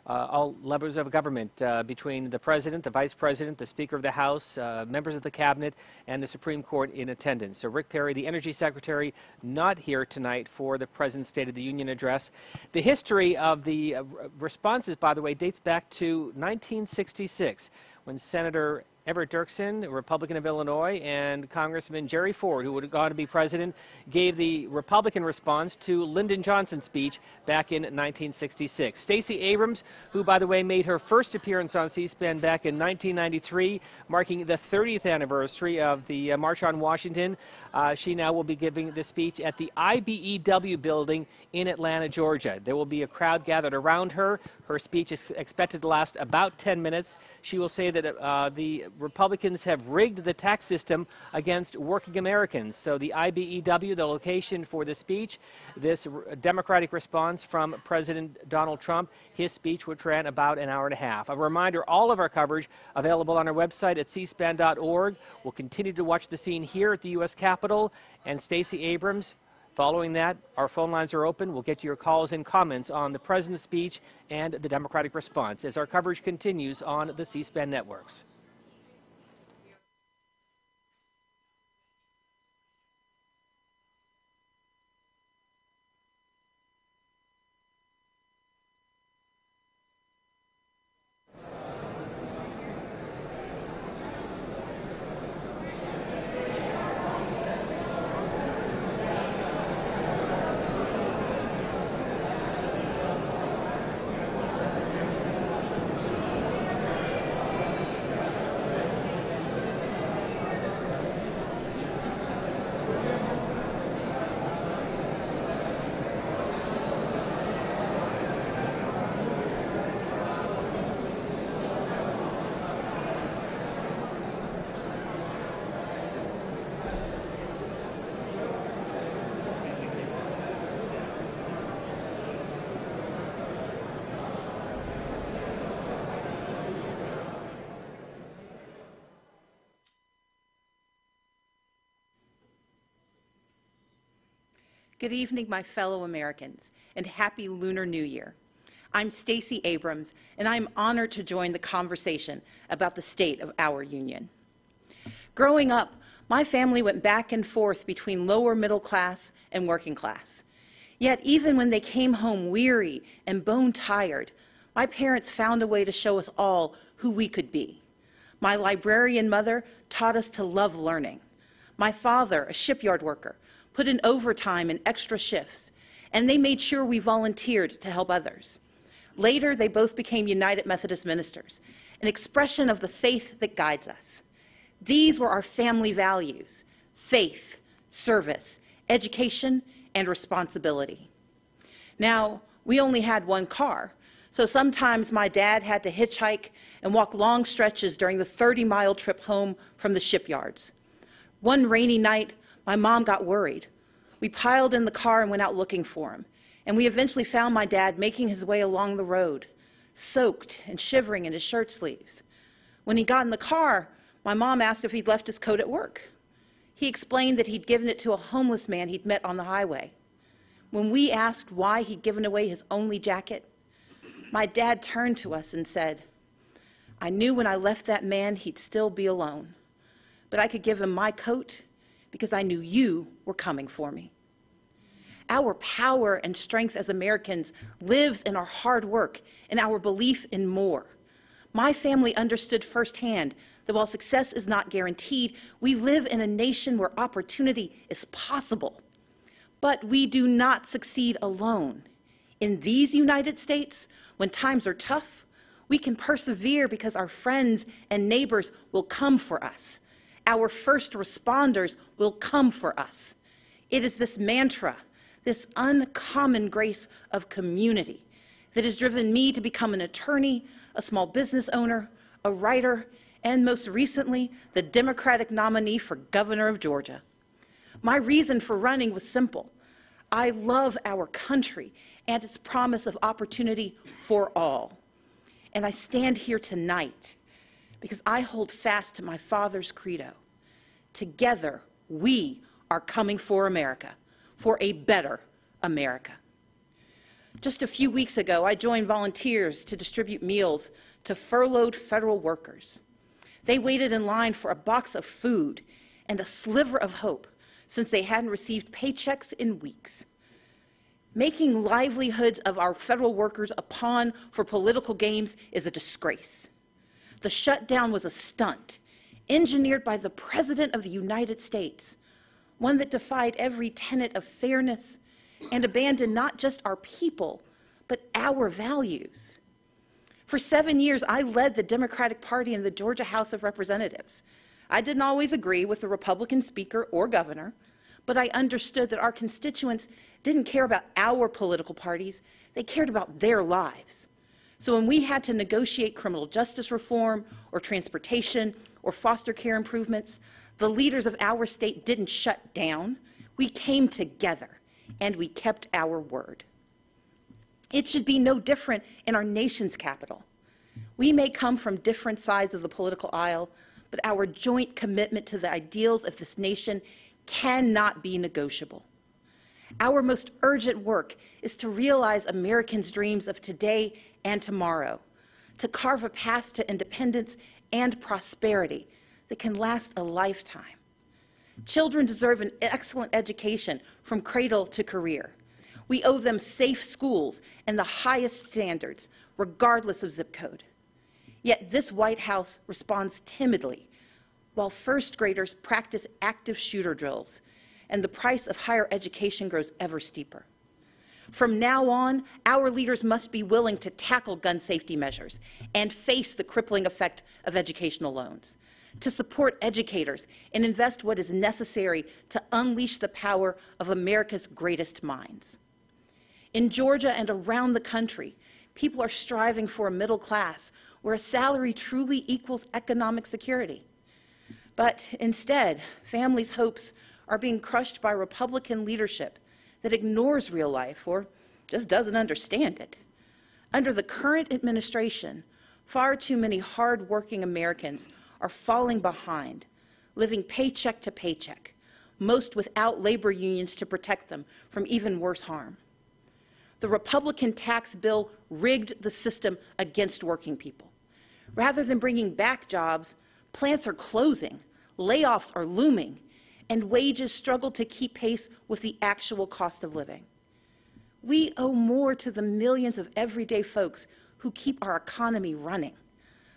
all levers of government between the President, the Vice President, the Speaker of the House, members of the Cabinet, and the Supreme Court in attendance. So Rick Perry, the Energy Secretary, not here tonight for the President's State of the Union address. The history of the responses, by the way, dates back to 1966, when Senator Everett Dirksen, a Republican of Illinois, and Congressman Jerry Ford, who would have gone to be president, gave the Republican response to Lyndon Johnson's speech back in 1966. Stacey Abrams, who, by the way, made her first appearance on C-SPAN back in 1993, marking the 30th anniversary of the March on Washington. She now will be giving the speech at the IBEW building in Atlanta, Georgia. There will be a crowd gathered around her. Her speech is expected to last about 10 minutes. She will say that the Republicans have rigged the tax system against working Americans. So the IBEW, the location for the speech, this Democratic response from President Donald Trump, his speech, which ran about an hour and a half. A reminder, all of our coverage available on our website at cspan.org. We'll continue to watch the scene here at the U.S. Capitol, and Stacey Abrams. Following that, our phone lines are open. We'll get to your calls and comments on the President's speech and the Democratic response as our coverage continues on the C-SPAN networks. Good evening, my fellow Americans, and Happy Lunar New Year. I'm Stacey Abrams, and I'm honored to join the conversation about the state of our union. Growing up, my family went back and forth between lower middle class and working class. Yet even when they came home weary and bone-tired, my parents found a way to show us all who we could be. My librarian mother taught us to love learning. My father, a shipyard worker, put in overtime and extra shifts, and they made sure we volunteered to help others. Later, they both became United Methodist ministers, an expression of the faith that guides us. These were our family values: faith, service, education, and responsibility. Now, we only had one car, so sometimes my dad had to hitchhike and walk long stretches during the 30-mile trip home from the shipyards. One rainy night, my mom got worried. We piled in the car and went out looking for him, and we eventually found my dad making his way along the road, soaked and shivering in his shirt sleeves. When he got in the car, my mom asked if he'd left his coat at work. He explained that he'd given it to a homeless man he'd met on the highway. When we asked why he'd given away his only jacket, my dad turned to us and said, "I knew when I left that man he'd still be alone, but I could give him my coat because I knew you were coming for me." Our power and strength as Americans lives in our hard work and our belief in more. My family understood firsthand that while success is not guaranteed, we live in a nation where opportunity is possible. But we do not succeed alone. In these United States, when times are tough, we can persevere because our friends and neighbors will come for us. Our first responders will come for us. It is this mantra, this uncommon grace of community, that has driven me to become an attorney, a small business owner, a writer, and most recently, the Democratic nominee for governor of Georgia. My reason for running was simple. I love our country and its promise of opportunity for all. And I stand here tonight because I hold fast to my father's credo. Together, we are coming for America, for a better America. Just a few weeks ago, I joined volunteers to distribute meals to furloughed federal workers. They waited in line for a box of food and a sliver of hope since they hadn't received paychecks in weeks. Making livelihoods of our federal workers a pawn for political games is a disgrace. The shutdown was a stunt engineered by the President of the United States, one that defied every tenet of fairness and abandoned not just our people, but our values. For 7 years, I led the Democratic Party in the Georgia House of Representatives. I didn't always agree with the Republican speaker or governor, but I understood that our constituents didn't care about our political parties, they cared about their lives. So when we had to negotiate criminal justice reform or transportation or foster care improvements, the leaders of our state didn't shut down. We came together and we kept our word. It should be no different in our nation's capital. We may come from different sides of the political aisle, but our joint commitment to the ideals of this nation cannot be negotiable. Our most urgent work is to realize Americans' dreams of today and tomorrow, to carve a path to independence and prosperity that can last a lifetime. Children deserve an excellent education from cradle to career. We owe them safe schools and the highest standards, regardless of zip code. Yet this White House responds timidly, while first graders practice active shooter drills, and the price of higher education grows ever steeper. From now on, our leaders must be willing to tackle gun safety measures and face the crippling effect of educational loans, to support educators and invest what is necessary to unleash the power of America's greatest minds. In Georgia and around the country, people are striving for a middle class where a salary truly equals economic security. But instead, families' hopes are being crushed by Republican leadership that ignores real life or just doesn't understand it. Under the current administration, far too many hard-working Americans are falling behind, living paycheck to paycheck, most without labor unions to protect them from even worse harm. The Republican tax bill rigged the system against working people. Rather than bringing back jobs, plants are closing, layoffs are looming, and wages struggle to keep pace with the actual cost of living. We owe more to the millions of everyday folks who keep our economy running,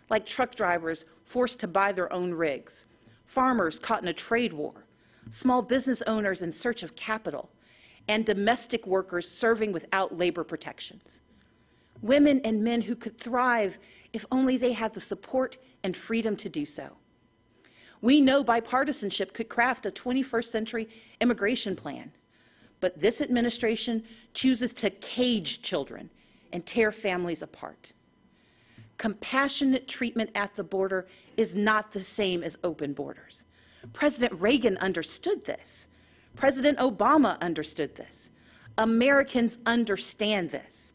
like truck drivers forced to buy their own rigs, farmers caught in a trade war, small business owners in search of capital, and domestic workers serving without labor protections. women and men who could thrive if only they had the support and freedom to do so. We know bipartisanship could craft a 21st century immigration plan, but this administration chooses to cage children and tear families apart. Compassionate treatment at the border is not the same as open borders. President Reagan understood this. President Obama understood this. Americans understand this.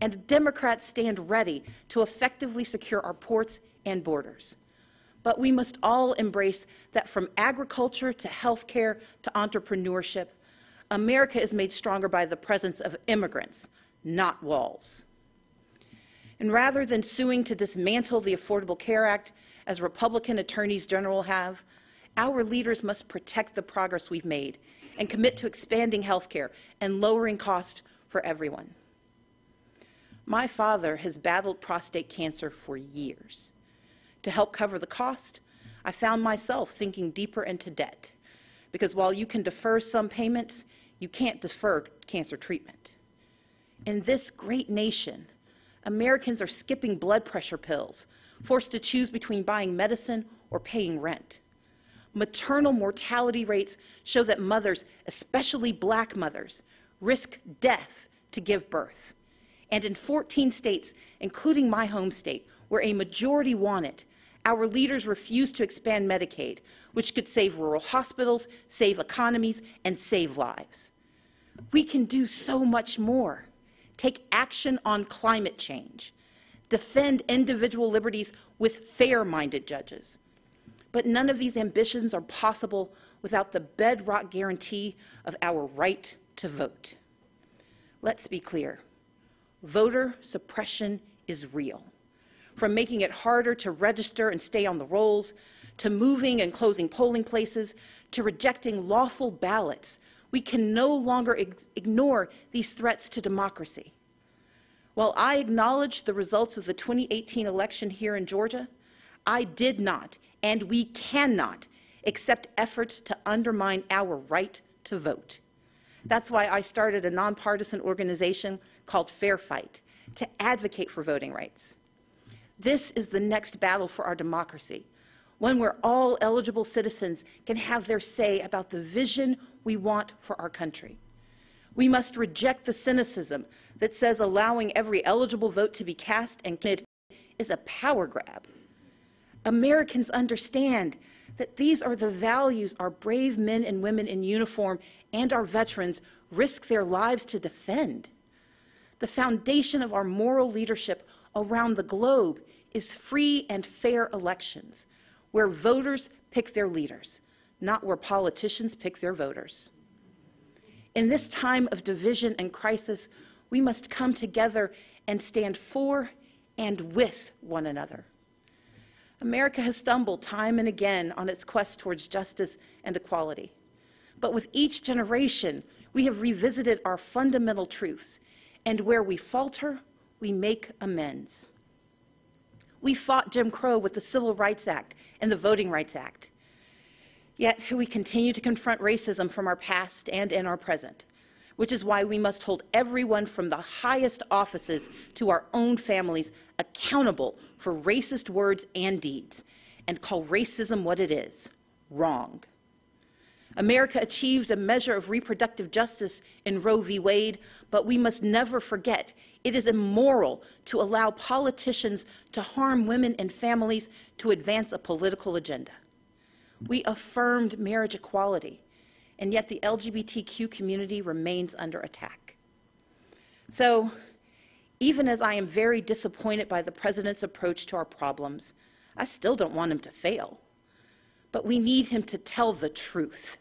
And Democrats stand ready to effectively secure our ports and borders. But we must all embrace that from agriculture to healthcare to entrepreneurship, America is made stronger by the presence of immigrants, not walls. And rather than suing to dismantle the Affordable Care Act, as Republican attorneys general have, our leaders must protect the progress we've made and commit to expanding health care and lowering costs for everyone. My father has battled prostate cancer for years. To help cover the cost, I found myself sinking deeper into debt, because while you can defer some payments, you can't defer cancer treatment. In this great nation, Americans are skipping blood pressure pills, forced to choose between buying medicine or paying rent. Maternal mortality rates show that mothers, especially black mothers, risk death to give birth. And in 14 states, including my home state, where a majority want it, our leaders refuse to expand Medicaid, which could save rural hospitals, save economies, and save lives. We can do so much more. Take action on climate change. Defend individual liberties with fair-minded judges. But none of these ambitions are possible without the bedrock guarantee of our right to vote. Let's be clear. Voter suppression is real. From making it harder to register and stay on the rolls, to moving and closing polling places, to rejecting lawful ballots, we can no longer ignore these threats to democracy. While I acknowledge the results of the 2018 election here in Georgia, I did not, and we cannot, accept efforts to undermine our right to vote. That's why I started a nonpartisan organization called Fair Fight to advocate for voting rights. This is the next battle for our democracy, one where all eligible citizens can have their say about the vision we want for our country. We must reject the cynicism that says allowing every eligible vote to be cast and counted is a power grab. Americans understand that these are the values our brave men and women in uniform and our veterans risk their lives to defend. The foundation of our moral leadership around the globe is free and fair elections, where voters pick their leaders, not where politicians pick their voters. In this time of division and crisis, we must come together and stand for and with one another. America has stumbled time and again on its quest towards justice and equality. But with each generation, we have revisited our fundamental truths, and where we falter, we make amends. We fought Jim Crow with the Civil Rights Act and the Voting Rights Act. Yet we continue to confront racism from our past and in our present, which is why we must hold everyone from the highest offices to our own families accountable for racist words and deeds, and call racism what it is: wrong. America achieved a measure of reproductive justice in Roe v. Wade, but we must never forget it is immoral to allow politicians to harm women and families to advance a political agenda. We affirmed marriage equality, and yet the LGBTQ community remains under attack. So, even as I am very disappointed by the President's approach to our problems, I still don't want him to fail. But we need him to tell the truth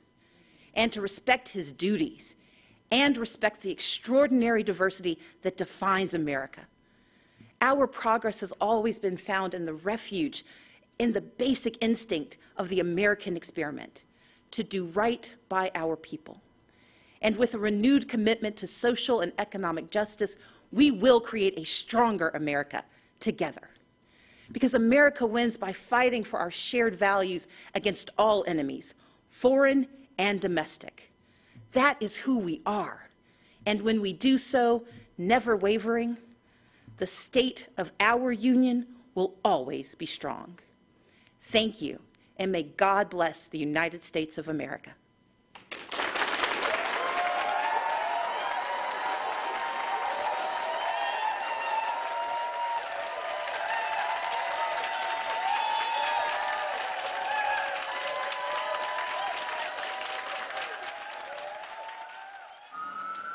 and to respect his duties and respect the extraordinary diversity that defines America. Our progress has always been found in the refuge, in the basic instinct of the American experiment, to do right by our people. And with a renewed commitment to social and economic justice, we will create a stronger America together. Because America wins by fighting for our shared values against all enemies, foreign and domestic. That is who we are. And when we do so, never wavering, the state of our union will always be strong. Thank you, and may God bless the United States of America.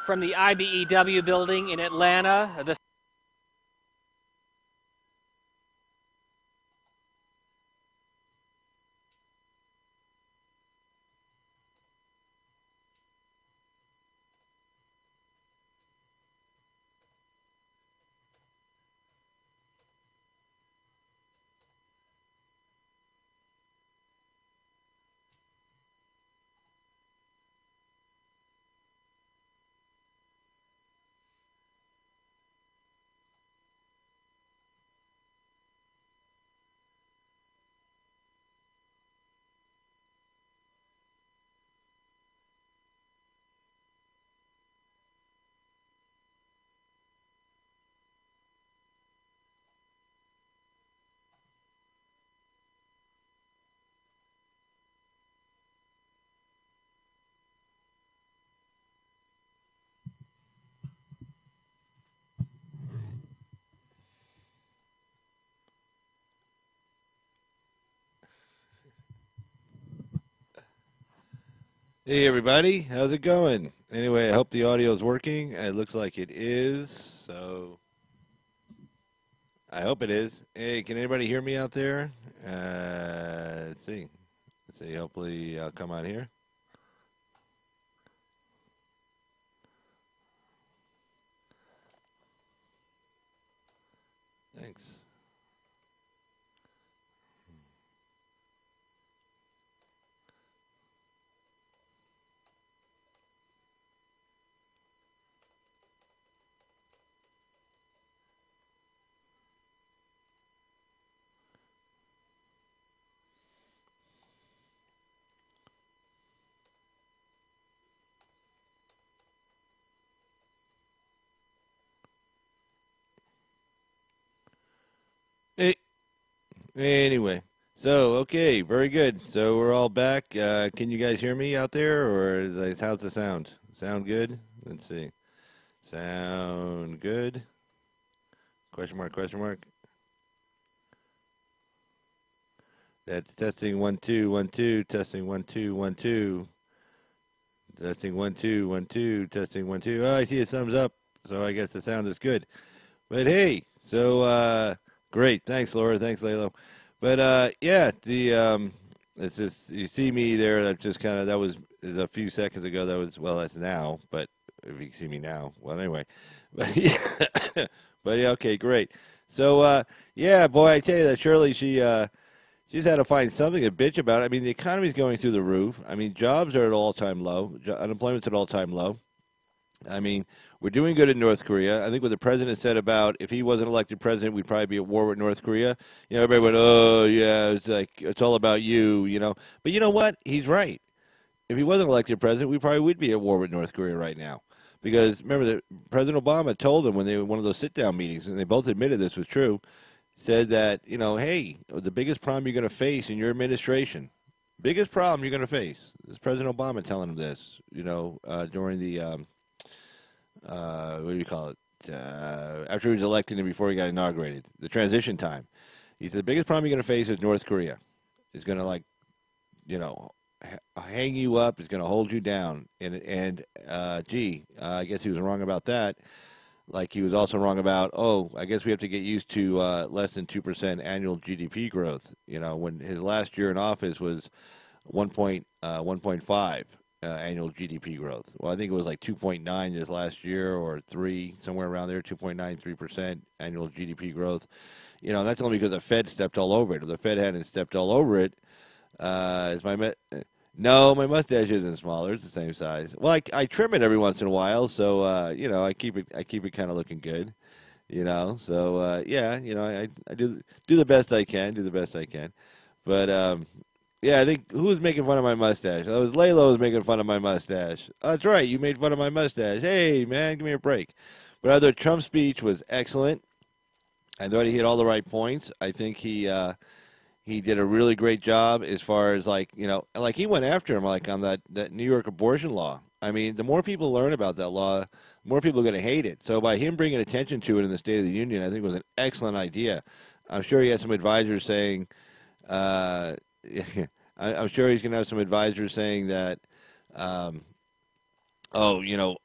From the IBEW building in Atlanta, the Hey everybody, how's it going? Anyway, I hope the audio is working. It looks like it is, so I hope it is. Hey, can anybody hear me out there? Let's see. Hopefully I'll come on here. Thanks. Hey, anyway, so okay, very good. So we're all back. Can you guys hear me out there, or how's the sound? Sound good? Let's see. Sound good? Question mark, question mark. That's testing 1 2 1 2, testing 1 2 1 2. Testing 1 2 1 2, testing 1 2. Oh, I see a thumbs up, so I guess the sound is good. But hey, so great. Thanks, Laura. Thanks, Lalo. But yeah, it's just you see me there. That just kind of that was a few seconds ago. That was well, that's now. But if you can see me now, well, anyway. But yeah, but yeah, okay, great. So yeah, boy, I tell you that Shirley, she's had to find something to bitch about. I mean, the economy's going through the roof. I mean, jobs are at all-time low. Unemployment's at all-time low. I mean, we're doing good in North Korea. I think what the president said about if he wasn't elected president, we'd probably be at war with North Korea. You know, everybody went, oh, yeah, it's like, it's all about you, you know. But you know what? He's right. If he wasn't elected president, we probably would be at war with North Korea right now. Because remember that President Obama told them when they were one of those sit-down meetings, and they both admitted this was true, said that, you know, hey, the biggest problem you're going to face in your administration, biggest problem you're going to face, is President Obama telling them this, you know, during the, what do you call it, after he was elected and before he got inaugurated, the transition time. He said the biggest problem you're going to face is North Korea. It's going to, like, you know, hang you up. It's going to hold you down. And I guess he was wrong about that. Like he was also wrong about, I guess we have to get used to less than 2% annual GDP growth. You know, when his last year in office was 1.5 annual GDP growth. Well, I think it was like 2.9 this last year or 3, somewhere around there, 2.93% annual GDP growth. You know, that's only because the Fed stepped all over it. If the Fed hadn't stepped all over it, no, my mustache isn't smaller. It's the same size. Well, I trim it every once in a while, so you know, I keep it kind of looking good. You know, so yeah, you know, I do the best I can. Do the best I can. But yeah, I think who was making fun of my mustache? That was Layla was making fun of my mustache. Oh, that's right, you made fun of my mustache. Hey, man, give me a break. But other Trump's speech was excellent. I thought he hit all the right points. I think he did a really great job as far as like he went after him like on that New York abortion law. I mean, the more people learn about that law, the more people are going to hate it. So by him bringing attention to it in the State of the Union, I think was an excellent idea. I'm sure he had some advisors saying, I'm sure he's going to have some advisors saying that. I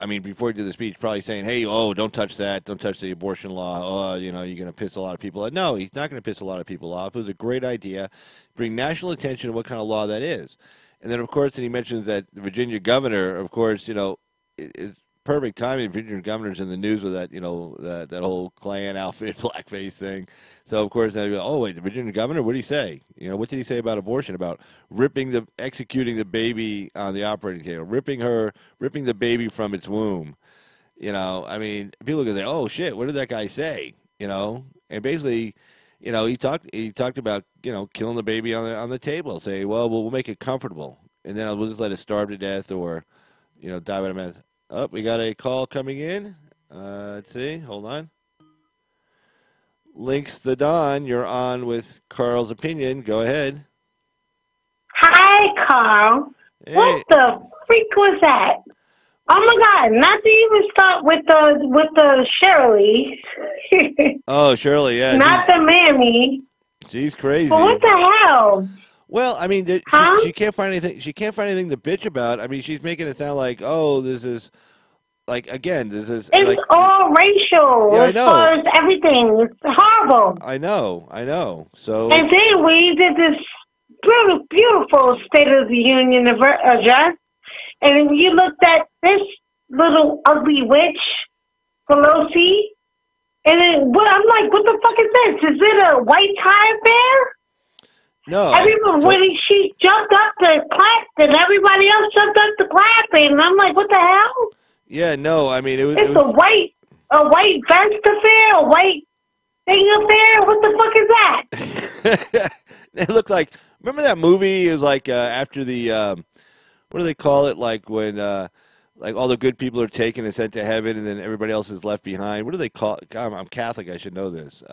mean, before he did the speech, probably saying, hey, don't touch that. Don't touch the abortion law. You're going to piss a lot of people off. No, he's not going to piss a lot of people off. It was a great idea. Bring national attention to what kind of law that is. And then, of course, he mentions that the Virginia governor, of course, it's perfect timing. Virginia governor's in the news with that, that whole Klan outfit, blackface thing. So, of course, they go, wait, the Virginia governor, what did he say? What did he say about abortion? About executing the baby on the operating table, ripping the baby from its womb. I mean, people are going to say, oh, shit, what did that guy say? And basically, he talked about, killing the baby on the table, say, well, we'll make it comfortable. And then we'll just let it starve to death or, die by a mess. Oh, we got a call coming in. Let's see. Hold on. Links the Dawn. You're on with Carl's Opinion. Go ahead. Hi, Carl. Hey. What the freak was that? Oh my God! Not to even start with the Shirley. Oh, Shirley, yeah. Not the mammy. She's crazy. But what the hell? Well, I mean, she can't find anything. She can't find anything to bitch about. I mean, she's making it sound like, this is like again, this is. It's like, all racial yeah, as far as everything. It's horrible. I know. So. And then we did this beautiful State of the Union address, and you looked at this little ugly witch, Pelosi, and then I'm like, what the fuck is this? Is it a white tie affair? No. When she jumped up to clap, and everybody else jumped up to clap, and I'm like, what the hell? Yeah, no, I mean, It's a white vest affair, a white thing affair? What the fuck is that? It looked like, remember that movie? It was like after the, what do they call it? Like when, like all the good people are taken and sent to heaven, and then everybody else is left behind. What do they call it? God, I'm Catholic. I should know this.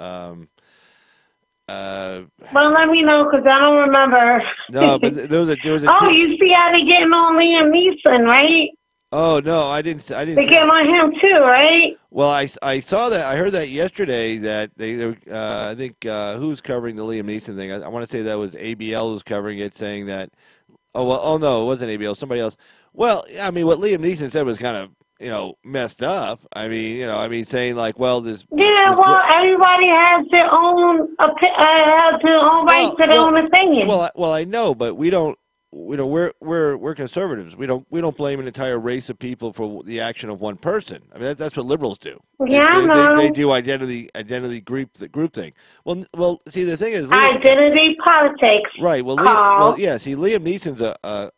Well, let me know because I don't remember. No, but there was a. Oh, you see how they getting on Liam Neeson, right? Oh no, I didn't. They getting on him too, right? Well, I saw that. I heard that yesterday that they I think who's covering the Liam Neeson thing? I want to say that was ABL was covering it, saying that. Oh no, it wasn't ABL. Somebody else. Well, I mean, what Liam Neeson said was kind of messed up. I mean, saying like, well, this. Yeah, well, everybody has their own right to their own opinion. Well, I know, but we don't. We're conservatives. We don't blame an entire race of people for the action of one person. I mean, that's what liberals do. Yeah, they do identity group thing. Well, see, the thing is, identity politics. Right. Well, yeah. See, Liam Neeson's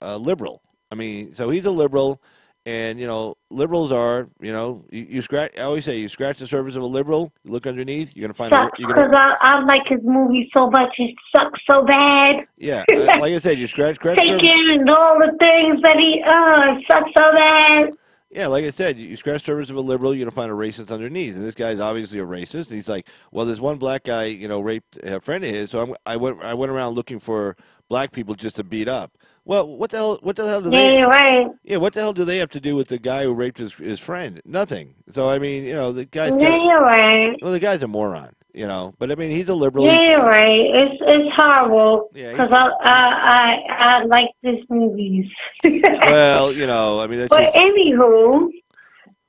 a liberal. I mean, so he's a liberal, and liberals are, you scratch. I always say, you scratch the surface of a liberal, you look underneath, you're gonna find. Because I like his movie so much. It sucks so bad. Yeah, like I said, you scratch. Taking and all the things that it sucks so bad. Yeah, like I said, you scratch the surface of a liberal, you're gonna find a racist underneath, and this guy's obviously a racist. And he's like, well, there's one black guy, raped a friend of his, so I went around looking for black people just to beat up. Well, what the hell do they? Yeah, right. Yeah, what the hell do they have to do with the guy who raped his friend? Nothing. So I mean, the guy's. Yeah, you're right. Well, the guy's a moron, but I mean, he's a liberal. Yeah, you're right. It's horrible because I like these movies. Well, I mean, that's. But anywho,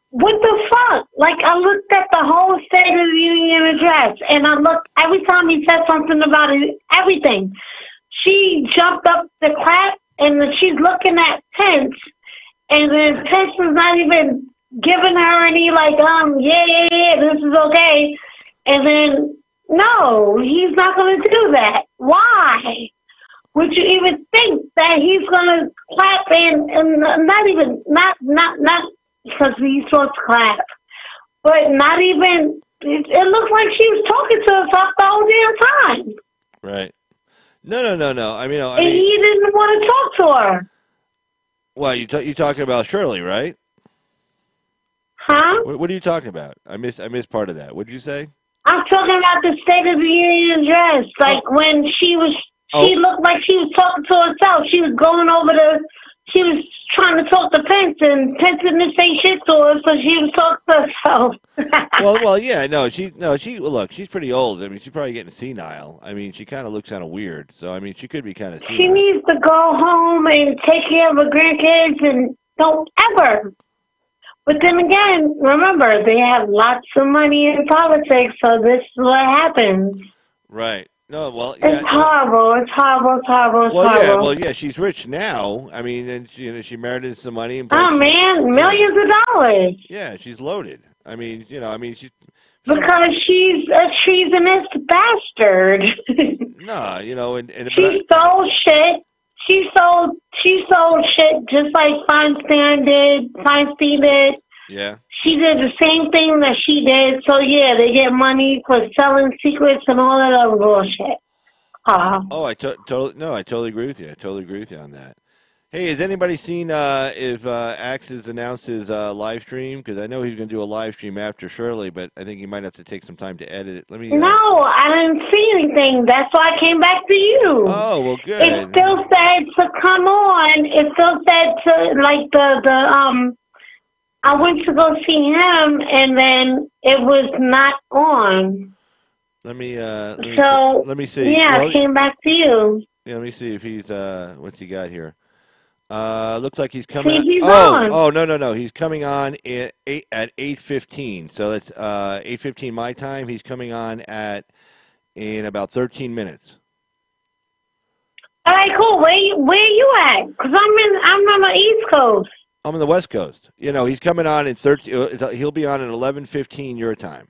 what the fuck? Like I looked at the whole State of the Union address, and I looked every time he said something about it, everything. She jumped up to clap. And then she's looking at Pence, and then Pence is not even giving her any, this is okay. And then, no, he's not going to do that. Why? Would you even think that he's going to clap and not because he's supposed to clap, but not even, it looks like she was talking to herself the whole damn time. Right. No. I mean, he didn't want to talk to her. Well, you talking about Shirley, right? Huh? What are you talking about? I missed part of that. What did you say? I'm talking about the State of the Union address. Like when she looked like she was talking to herself. She was going over she was trying to talk to Pence, and Pence didn't say shit to her, so she was talking to herself. Well, yeah, look, she's pretty old. I mean, she's probably getting senile. I mean, she kind of looks kind of weird. So, I mean, she could be kind of senile. She needs to go home and take care of her grandkids and don't ever. But then again, remember, they have lots of money in politics, so this is what happens. Right. No, well, yeah, it's horrible. It's horrible. It's horrible. It's horrible. Well, yeah, she's rich now. I mean, and she married into some money. And oh man, millions of dollars. Yeah, she's loaded. I mean, she's because she's a treasonous bastard. No, and she stole shit. She sold shit just like Feinstein did. Yeah. She did the same thing that she did. So yeah, they get money for selling secrets and all that other bullshit. Oh, I totally agree with you. I totally agree with you on that. Hey, has anybody seen if Axe has announced his live stream? Because I know he's going to do a live stream after Shirley, but I think he might have to take some time to edit it. Let me. No, I didn't see anything. That's why I came back to you. Oh, well, good. It still said to come on. It still said to like I went to go see him, and then it was not on. Let me see. Yeah, I came back to you. Yeah, let me see if he's what's he got here. Looks like he's coming. See, he's on. Oh, no. He's coming on at 8:15. So that's 8:15 my time. He's coming on in about 13 minutes. All right, cool. Where you at? Because I'm on the East Coast. I'm on the West Coast. He's coming on in 13. He'll be on at 11:15 your time.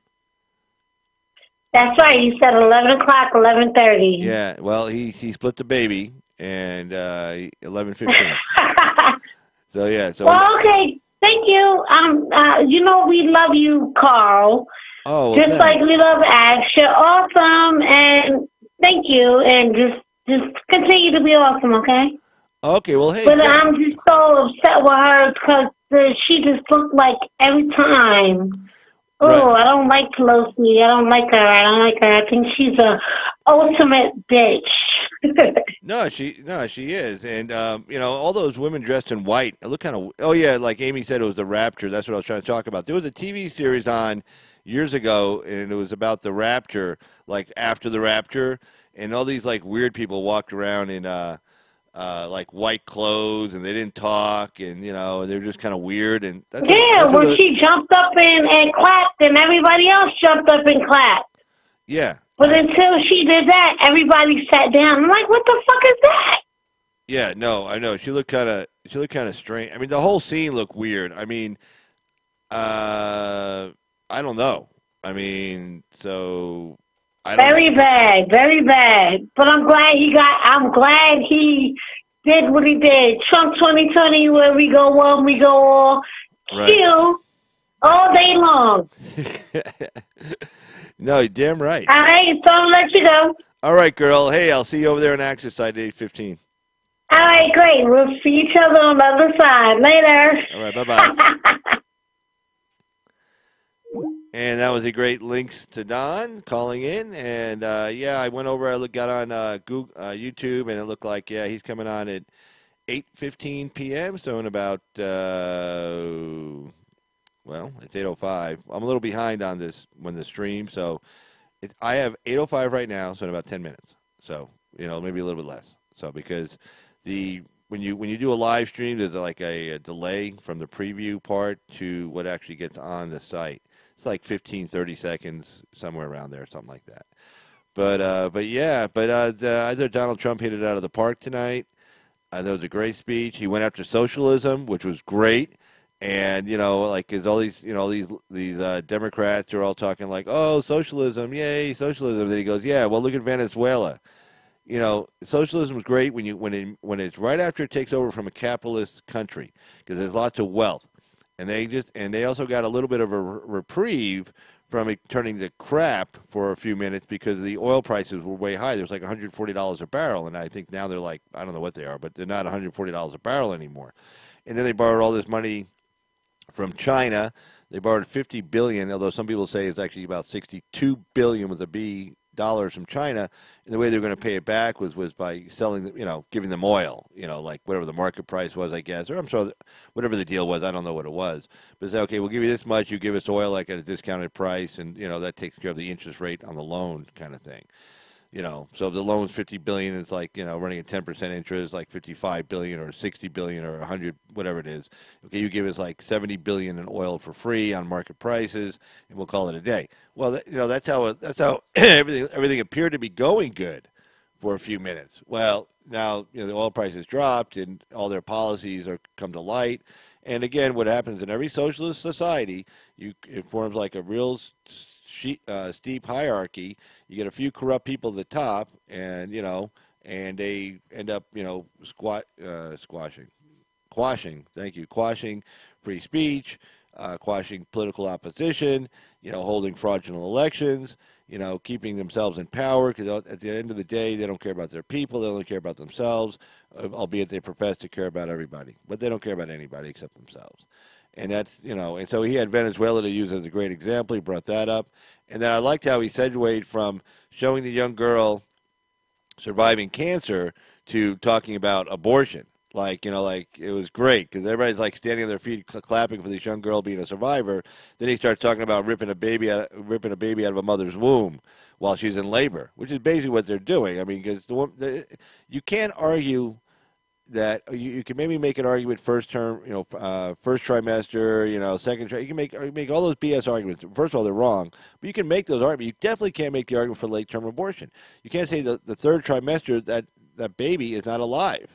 That's right. You said 11 o'clock, 11:30. Yeah. Well, he split the baby and 11:15. So yeah. So. Well, okay. Thank you. We love you, Carl. Oh. Well, just like we love Ash. You're awesome, and thank you, and just continue to be awesome, okay? Okay, well, hey. But I'm just so upset with her because she just looked like every time. Oh, right. I don't like Pelosi. I don't like her. I think she's a ultimate bitch. No, she is. And, all those women dressed in white, it looked kind of, oh, yeah, like Amy said, it was the Rapture. That's what I was trying to talk about. There was a TV series on years ago, and it was about the Rapture, like after the Rapture, and all these, like, weird people walked around in, like white clothes, and they didn't talk, and they were just kind of weird. And when she jumped up and clapped, and everybody else jumped up and clapped. Yeah. But until she did that, everybody sat down. I'm like, what the fuck is that? Yeah, no, I know. She looked kind of strange. I mean, the whole scene looked weird. I mean, I don't know. I mean, so. Very bad. But I'm glad he did what he did. Trump 2020, where we go one, we go all. Right. Still, all day long. No, you're damn right. All right, so I'll let you go. All right, girl. Hey, I'll see you over there on Access side at 8:15. All right, great. We'll see each other on the other side. Later. All right, bye-bye. And that was a great links to Don calling in. And, I went over, got on Google, YouTube, and it looked like, he's coming on at 8:15 p.m., so in about, it's 8:05. I'm a little behind on this the stream, so I have 8:05 right now, so in about 10 minutes. So, maybe a little bit less. So, because when you do a live stream, there's like a delay from the preview part to what actually gets on the site. It's like 15, 30 seconds, somewhere around there, something like that. But either Donald Trump hit it out of the park tonight. That was a great speech. He went after socialism, which was great. And, because all these Democrats are all talking like, oh, socialism, yay, socialism. And then he goes, yeah, well, look at Venezuela. Socialism is great when it's right after it takes over from a capitalist country, because there's lots of wealth. And they also got a little bit of a reprieve from it turning to crap for a few minutes because the oil prices were way high. There's like $140 a barrel, and I think now they're like, I don't know what they are, but they're not $140 a barrel anymore. And then they borrowed all this money from China They borrowed $50 billion, although some people say it's actually about $62 billion with a B dollars from China. And the way they're going to pay it back was by selling, giving them oil, like whatever the market price was, I guess, or I'm sure whatever the deal was. I don't know what it was, but say, okay, we'll give you this much. You give us oil like at a discounted price, and that takes care of the interest rate on the loan kind of thing. So if the loan's $50 billion, it's like, running at 10% interest, like $55 billion or $60 billion or 100, whatever it is. Okay, you give us like $70 billion in oil for free on market prices, and we'll call it a day. Well, that's how everything appeared to be going good for a few minutes. Well, now the oil prices dropped, and all their policies come to light. And again, what happens in every socialist society, it forms like a real steep hierarchy. You get a few corrupt people at the top, and and they end up quashing free speech, quashing political opposition, holding fraudulent elections, keeping themselves in power, because at the end of the day, they don't care about their people, they only care about themselves, albeit they profess to care about everybody, but they don't care about anybody except themselves. And that's, and so he had Venezuela to use as a great example. He brought that up. And then I liked how he segued from showing the young girl surviving cancer to talking about abortion. Like it was great because everybody's like standing on their feet clapping for this young girl being a survivor. Then he starts talking about ripping a baby out of a mother's womb while she's in labor, which is basically what they're doing. I mean, because you can't argue that you can maybe make an argument first trimester, second trimester. You can make all those BS arguments. First of all, they're wrong, but you can make those arguments. You definitely can't make the argument for late-term abortion. You can't say the third trimester that baby is not alive.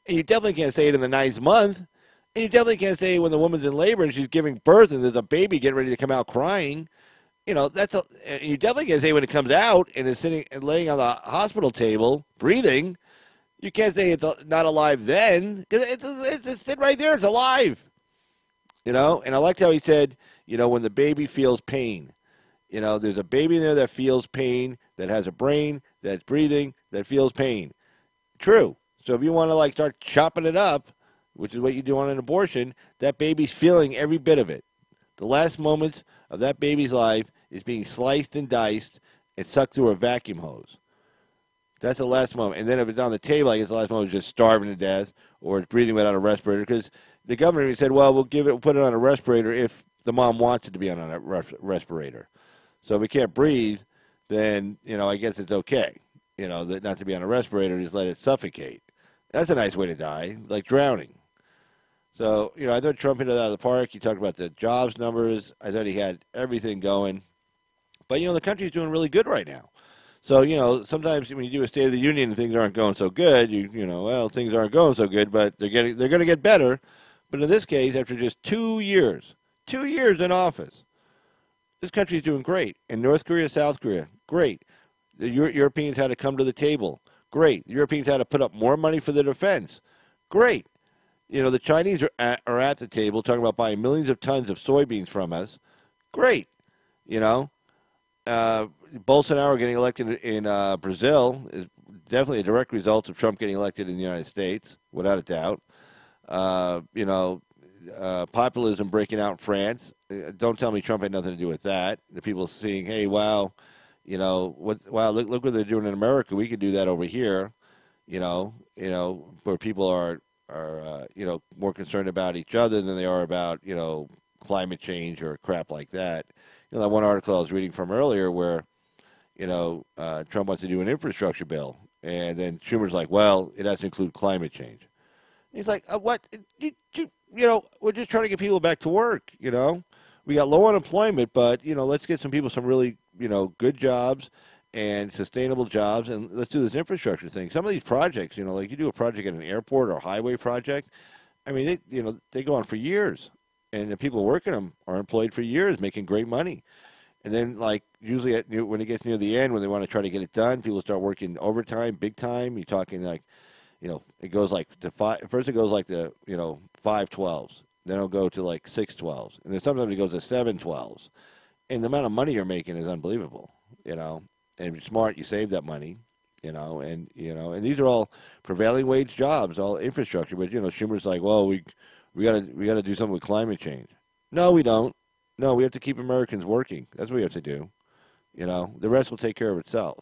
And you definitely can't say it in the 9th month. And you definitely can't say when the woman's in labor and she's giving birth and there's a baby getting ready to come out crying. And you definitely can't say when it comes out and is sitting and laying on the hospital table breathing. You can't say it's not alive then, because it's sitting right there. It's alive, And I liked how he said, when the baby feels pain, there's a baby in there that feels pain, that has a brain, that's breathing, that feels pain. True. So if you want to start chopping it up, which is what you do on an abortion, that baby's feeling every bit of it. The last moments of that baby's life is being sliced and diced and sucked through a vacuum hose. That's the last moment. And then if it's on the table, I guess the last moment is just starving to death or it's breathing without a respirator. Because the governor said, well, we'll put it on a respirator if the mom wants it to be on a respirator. So if we can't breathe, then, I guess it's okay, not to be on a respirator, just let it suffocate. That's a nice way to die, like drowning. So, I thought Trump hit it out of the park. He talked about the jobs numbers. I thought he had everything going. But, the country's doing really good right now. So, sometimes when you do a State of the Union and things aren't going so good, things aren't going so good, but they're going to get better. But in this case, after just 2 years in office, this country's doing great. And North Korea, South Korea, great. The Europeans had to come to the table. Great. The Europeans had to put up more money for their defense. Great. The Chinese are at the table talking about buying millions of tons of soybeans from us. Great. Bolsonaro getting elected in Brazil is definitely a direct result of Trump getting elected in the United States, without a doubt. Populism breaking out in France. Don't tell me Trump had nothing to do with that. The people seeing, hey, wow, look what they're doing in America. We can do that over here, where people are more concerned about each other than they are about, climate change or crap like that. That one article I was reading from earlier where, Trump wants to do an infrastructure bill. And then Schumer's like, well, it has to include climate change. And he's like, what? We're just trying to get people back to work, We got low unemployment, but, let's get some people some really, good jobs and sustainable jobs, and let's do this infrastructure thing. Some of these projects, like you do a project at an airport or a highway project, I mean, they go on for years. And the people working them are employed for years, making great money. And then, usually when it gets near the end, when they want to try to get it done, people start working overtime, big time. You're talking it goes to five. First, it goes to 5/12s. Then it'll go to 6/12s, and then sometimes it goes to 7/12s. And the amount of money you're making is unbelievable. And if you're smart, you save that money. And these are all prevailing wage jobs, all infrastructure. But Schumer's like, well, we got to do something with climate change. No, we don't. No, we have to keep Americans working. That's what we have to do. You know, the rest will take care of itself.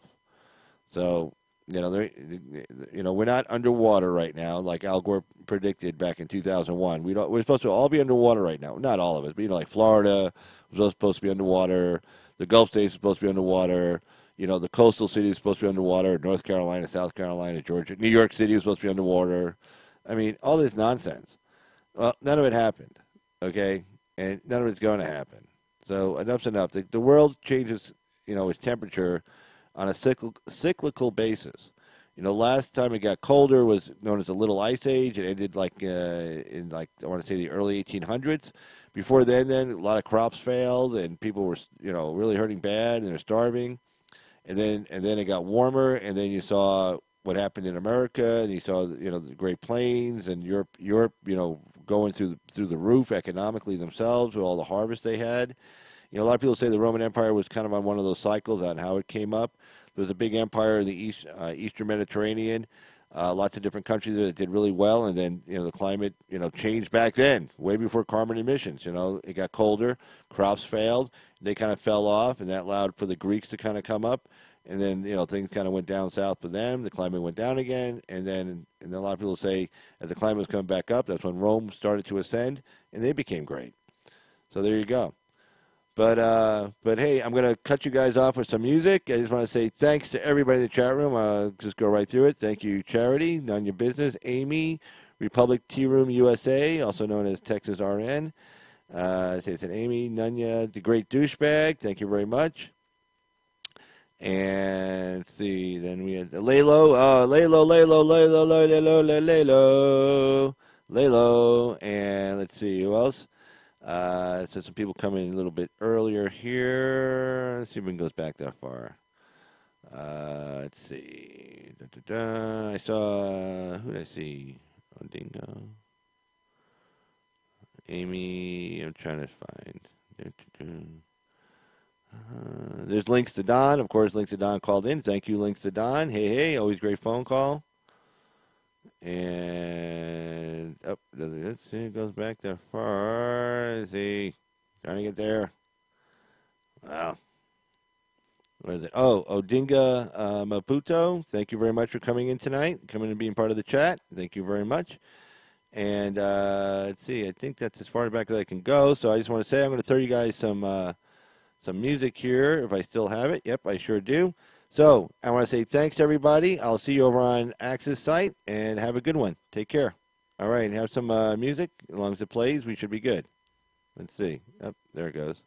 So, you know, we're not underwater right now like Al Gore predicted back in 2001. We're supposed to all be underwater right now. Not all of us, but, you know, like Florida was supposed to be underwater. The Gulf states are supposed to be underwater. You know, the coastal cities are supposed to be underwater. North Carolina, South Carolina, Georgia. New York City was supposed to be underwater. I mean, all this nonsense. Well, none of it happened, okay? And none of it's going to happen. So enough's enough. The world changes, you know, its temperature on a cyclical basis. You know, last time it got colder was known as the Little Ice Age. It ended in I want to say the early 1800s. Before then, a lot of crops failed and people were, you know, really hurting bad and they're starving. And then it got warmer, and then you saw what happened in America, and you saw, you know, the Great Plains and Europe, you know, going through the roof economically themselves with all the harvest they had. You know, a lot of people say the Roman Empire was kind of on one of those cycles on how it came up. There was a big empire in the Eastern Mediterranean, lots of different countries that did really well, and then, you know, the climate, you know, changed back then, way before carbon emissions. You know, it got colder, crops failed, they kind of fell off, and that allowed for the Greeks to kind of come up. And then, you know, things kind of went down south for them. The climate went down again. And then a lot of people say as the climate was coming back up, that's when Rome started to ascend, and they became great. So there you go. But hey, I'm going to cut you guys off with some music. I just want to say thanks to everybody in the chat room. I'll just go right through it. Thank you, Charity, None Your Business, Amy, Republic Tea Room USA, also known as Texas RN. Say it's an Amy, Nunya, the Great Douchebag. Thank you very much. And let's see, then we had Lalo, Lalo, and let's see, who else? So some people coming a little bit earlier here. Let's see if it goes back that far. Let's see. I saw, who did I see? Dingo. Amy, I'm trying to find. There's Links to Don. Of course, Links to Don called in. Thank you, Links to Don. Hey, always great phone call. And let's see, it goes back that far. Let's see, trying to get there. Wow. What is it? Oh, Odinga Maputo. Thank you very much for coming in tonight, coming and being part of the chat. Thank you very much. And let's see, I think that's as far back as I can go. So I just want to say I'm going to throw you guys some music here, if I still have it. Yep, I sure do. So I want to say thanks, everybody. I'll see you over on Axis site, and have a good one. Take care. All right, have some music. As long as it plays, we should be good. Let's see. Oh, there it goes.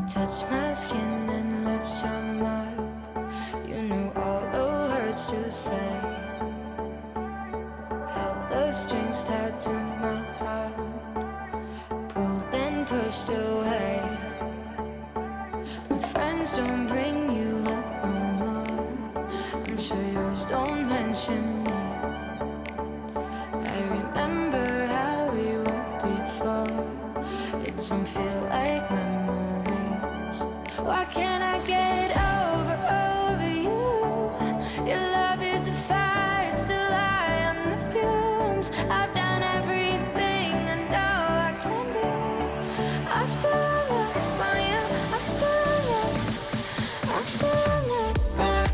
Touch my skin and left your mark. You knew all the words to say. Held the strings tied to my heart. Pulled then pushed away. My friends don't bring you up no more. I'm sure yours don't mention me. I remember how we were before. It don't feel like memories. Why can't I get over you? Your love is a fire, it's still high on the fumes. I've done everything I know I can do. I'm still love on you. I'm still love. I'm still love on you.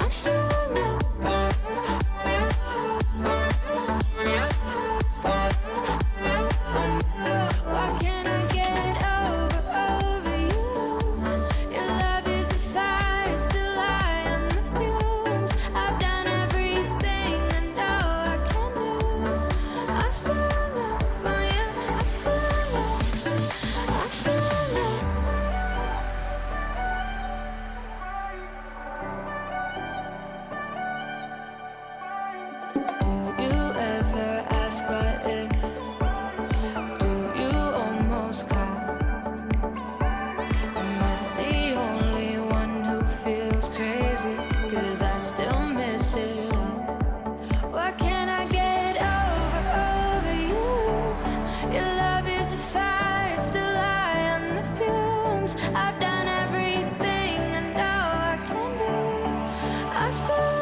I'm still love. Why can't I get over you? Your love is a fire, still high on the fumes. I've done everything I know I can do. I'm still love on you. I'm still love. I'm still love. Do you ever ask what if? Do you almost call? Am I the only one who feels crazy? 'Cause I still miss it all. Why can't I get over you? Your love is a fire, it's still high on the fumes. I've done everything I know I can do. I'm still